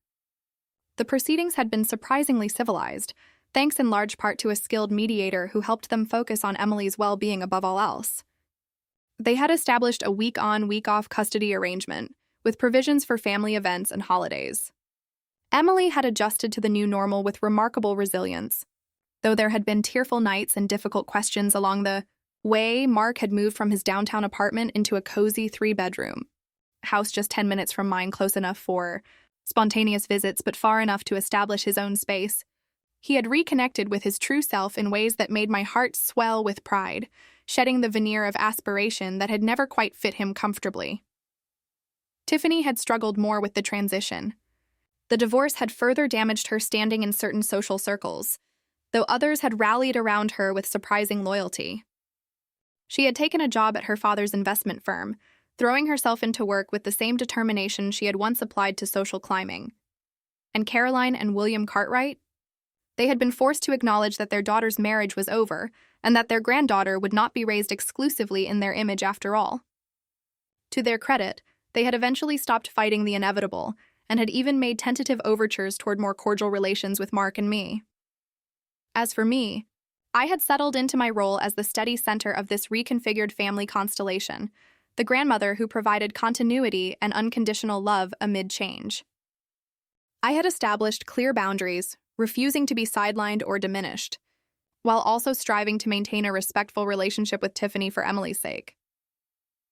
The proceedings had been surprisingly civilized, thanks in large part to a skilled mediator who helped them focus on Emily's well-being above all else. They had established a week-on, week-off custody arrangement, with provisions for family events and holidays. Emily had adjusted to the new normal with remarkable resilience, though there had been tearful nights and difficult questions along the way. Mark had moved from his downtown apartment into a cozy 3-bedroom house just 10 minutes from mine, close enough for spontaneous visits but far enough to establish his own space. He had reconnected with his true self in ways that made my heart swell with pride, shedding the veneer of aspiration that had never quite fit him comfortably. Tiffany had struggled more with the transition. The divorce had further damaged her standing in certain social circles, though others had rallied around her with surprising loyalty. She had taken a job at her father's investment firm, throwing herself into work with the same determination she had once applied to social climbing. And Caroline and William Cartwright? They had been forced to acknowledge that their daughter's marriage was over, and that their granddaughter would not be raised exclusively in their image after all. To their credit, they had eventually stopped fighting the inevitable and had even made tentative overtures toward more cordial relations with Mark and me. As for me, I had settled into my role as the steady center of this reconfigured family constellation, the grandmother who provided continuity and unconditional love amid change. I had established clear boundaries, refusing to be sidelined or diminished, while also striving to maintain a respectful relationship with Tiffany for Emily's sake.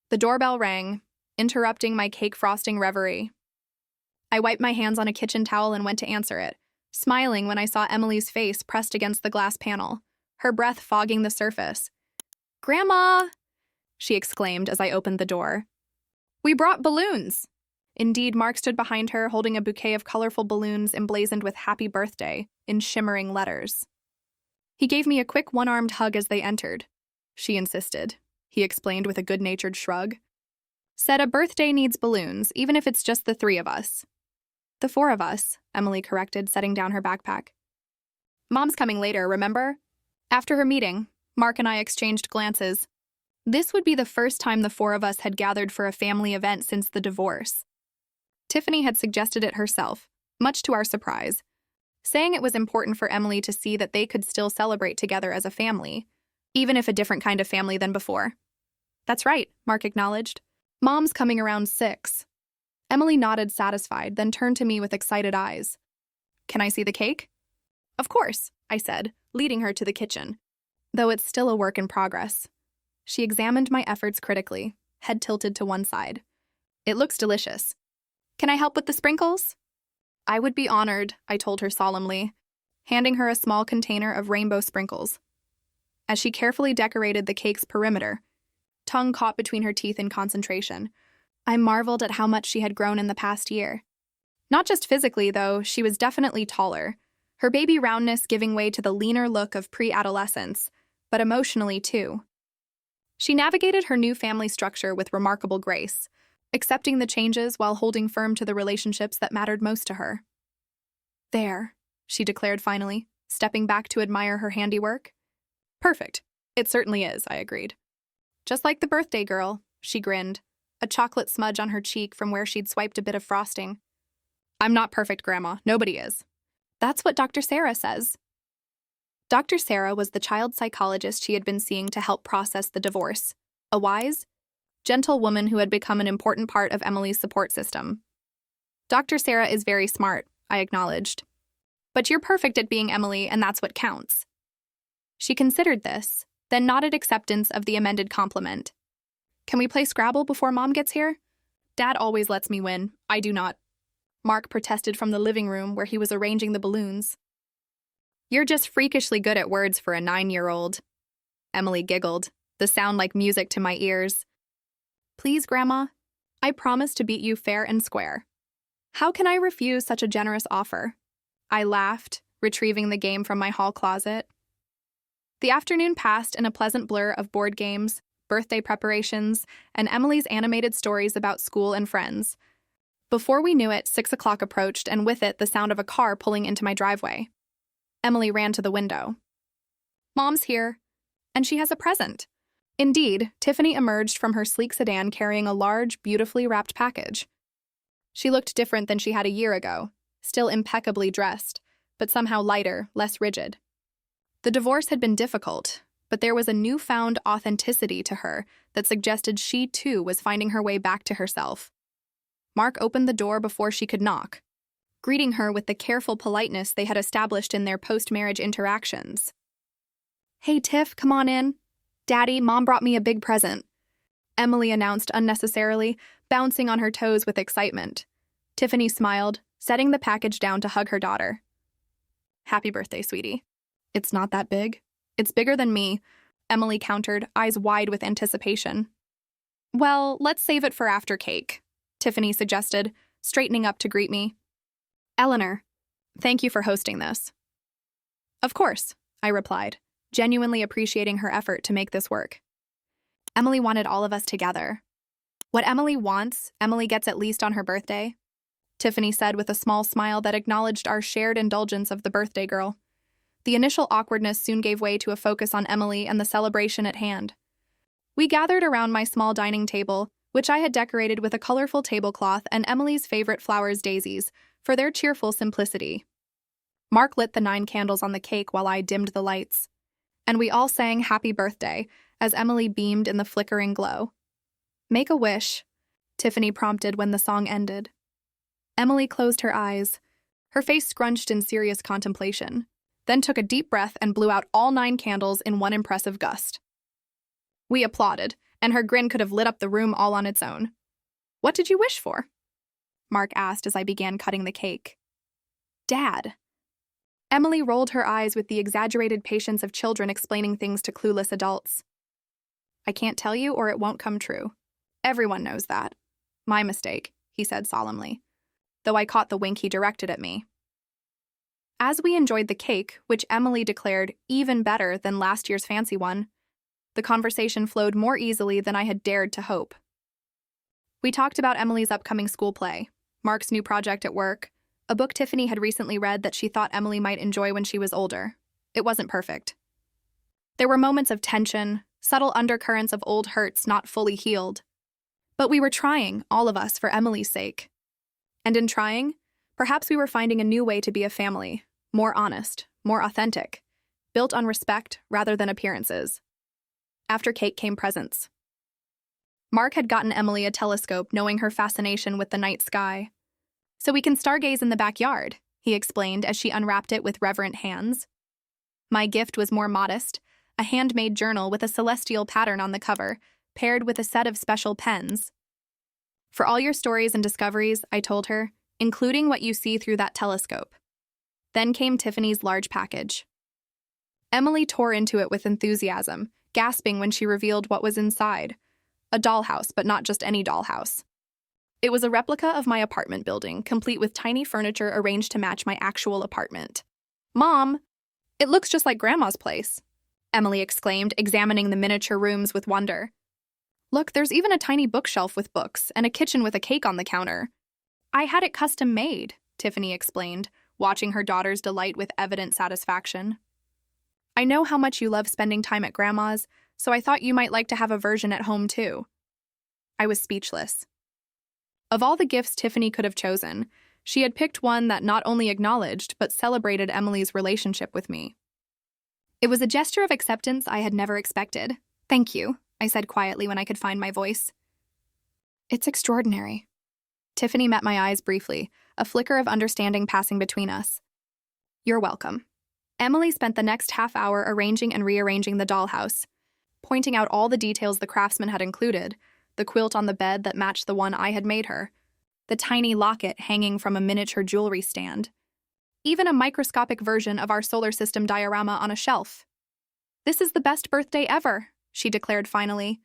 The doorbell rang, interrupting my cake frosting reverie. I wiped my hands on a kitchen towel and went to answer it, smiling when I saw Emily's face pressed against the glass panel, her breath fogging the surface. "Grandma!" she exclaimed as I opened the door. "We brought balloons!" Indeed, Mark stood behind her, holding a bouquet of colorful balloons emblazoned with "Happy Birthday" in shimmering letters. He gave me a quick one-armed hug as they entered. "She insisted," he explained with a good-natured shrug. "Said a birthday needs balloons, even if it's just the three of us." "The four of us," Emily corrected, setting down her backpack. "Mom's coming later, remember?" After her meeting, Mark and I exchanged glances. This would be the first time the four of us had gathered for a family event since the divorce. Tiffany had suggested it herself, much to our surprise, saying it was important for Emily to see that they could still celebrate together as a family, even if a different kind of family than before. "That's right," Mark acknowledged. "Mom's coming around 6. Emily nodded, satisfied, then turned to me with excited eyes. "Can I see the cake?" "Of course," I said, leading her to the kitchen, though it's still a work in progress. She examined my efforts critically, head tilted to one side. "It looks delicious. Can I help with the sprinkles?" "I would be honored," I told her solemnly, handing her a small container of rainbow sprinkles. As she carefully decorated the cake's perimeter, tongue caught between her teeth in concentration, I marveled at how much she had grown in the past year. Not just physically, though, she was definitely taller, her baby roundness giving way to the leaner look of pre-adolescence, but emotionally too. She navigated her new family structure with remarkable grace, accepting the changes while holding firm to the relationships that mattered most to her. "There," she declared finally, stepping back to admire her handiwork. "Perfect. It certainly is," I agreed. "Just like the birthday girl," she grinned, a chocolate smudge on her cheek from where she'd swiped a bit of frosting. "I'm not perfect, Grandma. Nobody is." "That's what Dr. Sarah says." Dr. Sarah was the child psychologist she had been seeing to help process the divorce, a wise, gentle woman who had become an important part of Emily's support system. "Dr. Sarah is very smart," I acknowledged. "But you're perfect at being Emily, and that's what counts." She considered this, then nodded acceptance of the amended compliment. "Can we play Scrabble before Mom gets here?" "Dad always lets me win. I do not," Mark protested from the living room where he was arranging the balloons. "You're just freakishly good at words for a 9-year-old. Emily giggled, the sound like music to my ears. "Please, Grandma. I promise to beat you fair and square." "How can I refuse such a generous offer?" I laughed, retrieving the game from my hall closet. The afternoon passed in a pleasant blur of board games, birthday preparations, and Emily's animated stories about school and friends. Before we knew it, 6 o'clock approached, and with it the sound of a car pulling into my driveway. Emily ran to the window. "Mom's here, and she has a present." Indeed, Tiffany emerged from her sleek sedan carrying a large, beautifully wrapped package. She looked different than she had a year ago, still impeccably dressed, but somehow lighter, less rigid. The divorce had been difficult, but there was a newfound authenticity to her that suggested she, too, was finding her way back to herself. Mark opened the door before she could knock, greeting her with the careful politeness they had established in their post-marriage interactions. "Hey, Tiff, come on in. Daddy, Mom brought me a big present," Emily announced unnecessarily, bouncing on her toes with excitement. Tiffany smiled, setting the package down to hug her daughter. "Happy birthday, sweetie." "It's not that big." "It's bigger than me," Emily countered, eyes wide with anticipation. "Well, let's save it for after cake," Tiffany suggested, straightening up to greet me. "Eleanor, thank you for hosting this." "Of course," I replied, genuinely appreciating her effort to make this work. Emily wanted all of us together. "What Emily wants, Emily gets at least on her birthday," Tiffany said with a small smile that acknowledged our shared indulgence of the birthday girl. The initial awkwardness soon gave way to a focus on Emily and the celebration at hand. We gathered around my small dining table, which I had decorated with a colorful tablecloth and Emily's favorite flowers, daisies, for their cheerful simplicity. Mark lit the 9 candles on the cake while I dimmed the lights, and we all sang Happy Birthday as Emily beamed in the flickering glow. Make a wish, Tiffany prompted when the song ended. Emily closed her eyes, her face scrunched in serious contemplation, then took a deep breath and blew out all 9 candles in one impressive gust. We applauded, and her grin could have lit up the room all on its own. What did you wish for? Mark asked as I began cutting the cake. Dad. Emily rolled her eyes with the exaggerated patience of children explaining things to clueless adults. I can't tell you or it won't come true. Everyone knows that. My mistake, he said solemnly, though I caught the wink he directed at me. As we enjoyed the cake, which Emily declared even better than last year's fancy one, the conversation flowed more easily than I had dared to hope. We talked about Emily's upcoming school play, Mark's new project at work, a book Tiffany had recently read that she thought Emily might enjoy when she was older. It wasn't perfect. There were moments of tension, subtle undercurrents of old hurts not fully healed. But we were trying, all of us, for Emily's sake. And in trying, perhaps we were finding a new way to be a family, more honest, more authentic, built on respect rather than appearances. After cake came presents. Mark had gotten Emily a telescope, knowing her fascination with the night sky. So we can stargaze in the backyard, he explained as she unwrapped it with reverent hands. My gift was more modest, a handmade journal with a celestial pattern on the cover, paired with a set of special pens. For all your stories and discoveries, I told her, including what you see through that telescope. Then came Tiffany's large package. Emily tore into it with enthusiasm, gasping when she revealed what was inside. A dollhouse, but not just any dollhouse. It was a replica of my apartment building, complete with tiny furniture arranged to match my actual apartment. Mom, it looks just like Grandma's place, Emily exclaimed, examining the miniature rooms with wonder. Look, there's even a tiny bookshelf with books and a kitchen with a cake on the counter. I had it custom made, Tiffany explained, watching her daughter's delight with evident satisfaction. I know how much you love spending time at Grandma's, so I thought you might like to have a version at home too. I was speechless. Of all the gifts Tiffany could have chosen, she had picked one that not only acknowledged but celebrated Emily's relationship with me. It was a gesture of acceptance I had never expected. Thank you, I said quietly when I could find my voice. It's extraordinary. Tiffany met my eyes briefly, a flicker of understanding passing between us. You're welcome. Emily spent the next half hour arranging and rearranging the dollhouse, pointing out all the details the craftsman had included, the quilt on the bed that matched the one I had made her, the tiny locket hanging from a miniature jewelry stand, even a microscopic version of our solar system diorama on a shelf. This is the best birthday ever, she declared finally,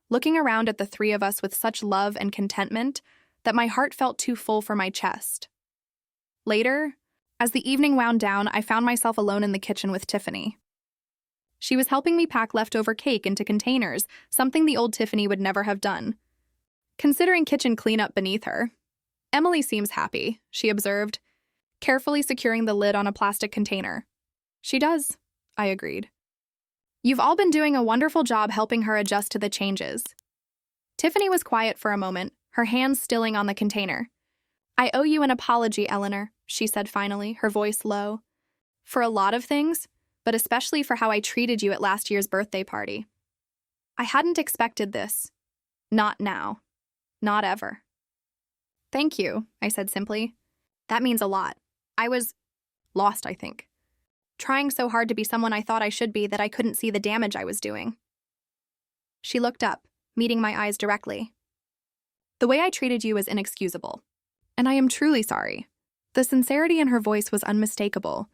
looking around at the 3 of us with such love and contentment that my heart felt too full for my chest. Later, as the evening wound down, I found myself alone in the kitchen with Tiffany. She was helping me pack leftover cake into containers, something the old Tiffany would never have done. Considering kitchen cleanup beneath her. Emily seems happy, she observed, carefully securing the lid on a plastic container. She does, I agreed. You've all been doing a wonderful job helping her adjust to the changes. Tiffany was quiet for a moment, her hands stilling on the container. I owe you an apology, Eleanor, she said finally, her voice low. For a lot of things, but especially for how I treated you at last year's birthday party. I hadn't expected this. Not now. Not ever. Thank you, I said simply. That means a lot. I was lost, I think. Trying so hard to be someone I thought I should be that I couldn't see the damage I was doing. She looked up, meeting my eyes directly. The way I treated you is inexcusable, and I am truly sorry. The sincerity in her voice was unmistakable.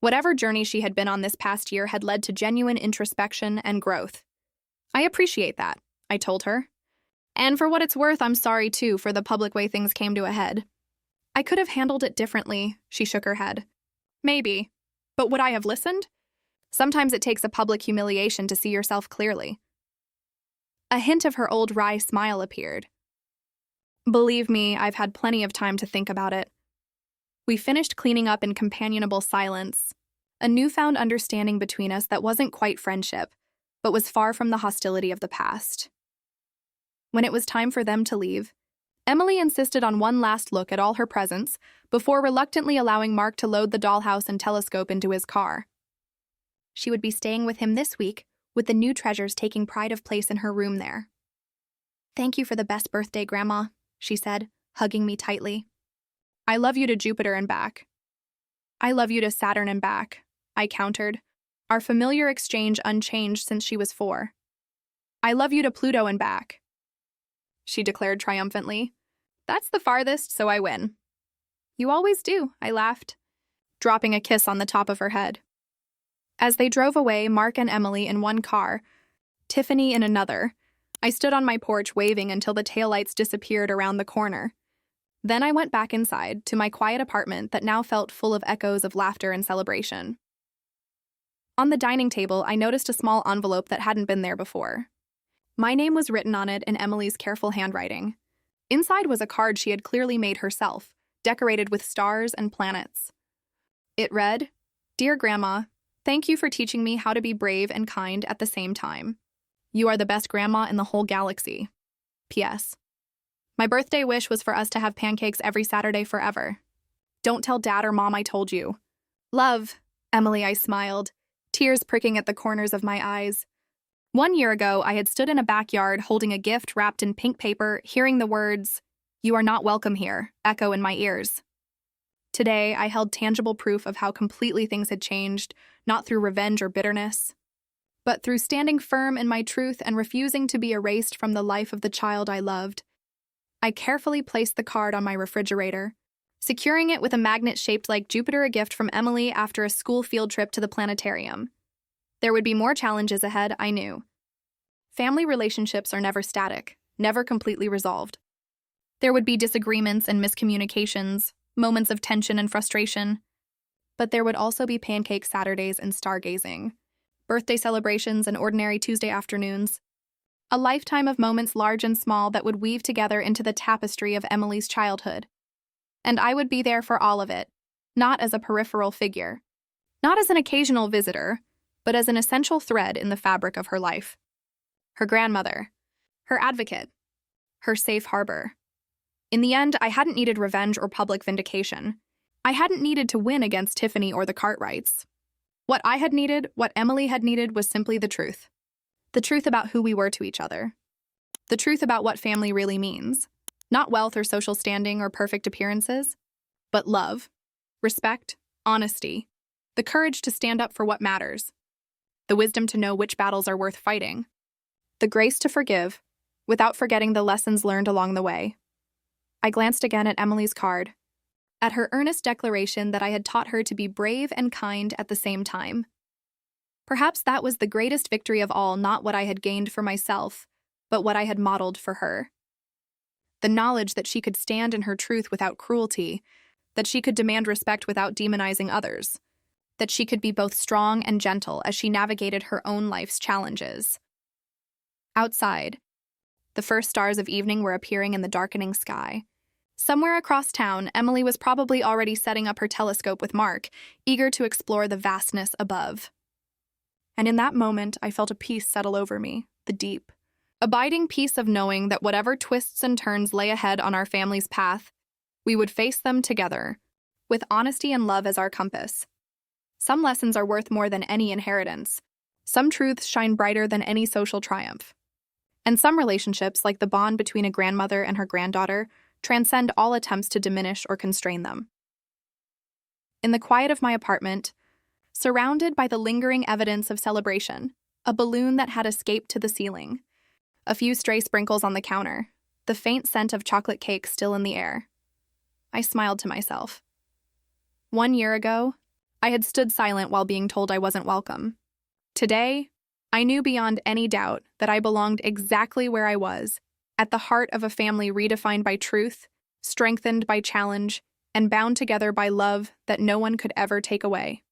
Whatever journey she had been on this past year had led to genuine introspection and growth. I appreciate that, I told her. And for what it's worth, I'm sorry, too, for the public way things came to a head. I could have handled it differently, she shook her head. Maybe. But would I have listened? Sometimes it takes a public humiliation to see yourself clearly. A hint of her old wry smile appeared. Believe me, I've had plenty of time to think about it. We finished cleaning up in companionable silence. a newfound understanding between us that wasn't quite friendship, but was far from the hostility of the past. When it was time for them to leave, Emily insisted on one last look at all her presents before reluctantly allowing Mark to load the dollhouse and telescope into his car. She would be staying with him this week, with the new treasures taking pride of place in her room there. "Thank you for the best birthday, Grandma," she said, hugging me tightly. "I love you to Jupiter and back." "I love you to Saturn and back," I countered, our familiar exchange unchanged since she was 4. "I love you to Pluto and back," she declared triumphantly. "That's the farthest, so I win." "You always do," I laughed, dropping a kiss on the top of her head. As they drove away, Mark and Emily in one car, Tiffany in another, I stood on my porch waving until the taillights disappeared around the corner. Then I went back inside to my quiet apartment that now felt full of echoes of laughter and celebration. On the dining table, I noticed a small envelope that hadn't been there before. My name was written on it in Emily's careful handwriting. Inside was a card she had clearly made herself, decorated with stars and planets. It read, "Dear Grandma, thank you for teaching me how to be brave and kind at the same time. You are the best grandma in the whole galaxy. P.S. My birthday wish was for us to have pancakes every Saturday forever. Don't tell Dad or Mom I told you. Love, Emily," I smiled, tears pricking at the corners of my eyes. 1 year ago, I had stood in a backyard holding a gift wrapped in pink paper, hearing the words, "You are not welcome here," echo in my ears. Today, I held tangible proof of how completely things had changed, not through revenge or bitterness, but through standing firm in my truth and refusing to be erased from the life of the child I loved. I carefully placed the card on my refrigerator, securing it with a magnet shaped like Jupiter, a gift from Emily after a school field trip to the planetarium. There would be more challenges ahead, I knew. Family relationships are never static, never completely resolved. There would be disagreements and miscommunications, moments of tension and frustration. But there would also be pancake Saturdays and stargazing, birthday celebrations and ordinary Tuesday afternoons. A lifetime of moments large and small that would weave together into the tapestry of Emily's childhood. And I would be there for all of it, not as a peripheral figure, not as an occasional visitor, but as an essential thread in the fabric of her life. Her grandmother, her advocate, her safe harbor. In the end, I hadn't needed revenge or public vindication. I hadn't needed to win against Tiffany or the Cartwrights. What I had needed, what Emily had needed, was simply the truth. The truth about who we were to each other. The truth about what family really means. Not wealth or social standing or perfect appearances, but love, respect, honesty, the courage to stand up for what matters, the wisdom to know which battles are worth fighting, the grace to forgive, without forgetting the lessons learned along the way. I glanced again at Emily's card, at her earnest declaration that I had taught her to be brave and kind at the same time. Perhaps that was the greatest victory of all, not what I had gained for myself, but what I had modeled for her. The knowledge that she could stand in her truth without cruelty, that she could demand respect without demonizing others, that she could be both strong and gentle as she navigated her own life's challenges. Outside, the first stars of evening were appearing in the darkening sky. Somewhere across town, Emily was probably already setting up her telescope with Mark, eager to explore the vastness above. And in that moment, I felt a peace settle over me, the deep, abiding peace of knowing that whatever twists and turns lay ahead on our family's path, we would face them together, with honesty and love as our compass. Some lessons are worth more than any inheritance. Some truths shine brighter than any social triumph. And some relationships, like the bond between a grandmother and her granddaughter, transcend all attempts to diminish or constrain them. In the quiet of my apartment, surrounded by the lingering evidence of celebration, a balloon that had escaped to the ceiling, a few stray sprinkles on the counter, the faint scent of chocolate cake still in the air, I smiled to myself. 1 year ago, I had stood silent while being told I wasn't welcome. Today, I knew beyond any doubt that I belonged exactly where I was, at the heart of a family redefined by truth, strengthened by challenge, and bound together by love that no one could ever take away.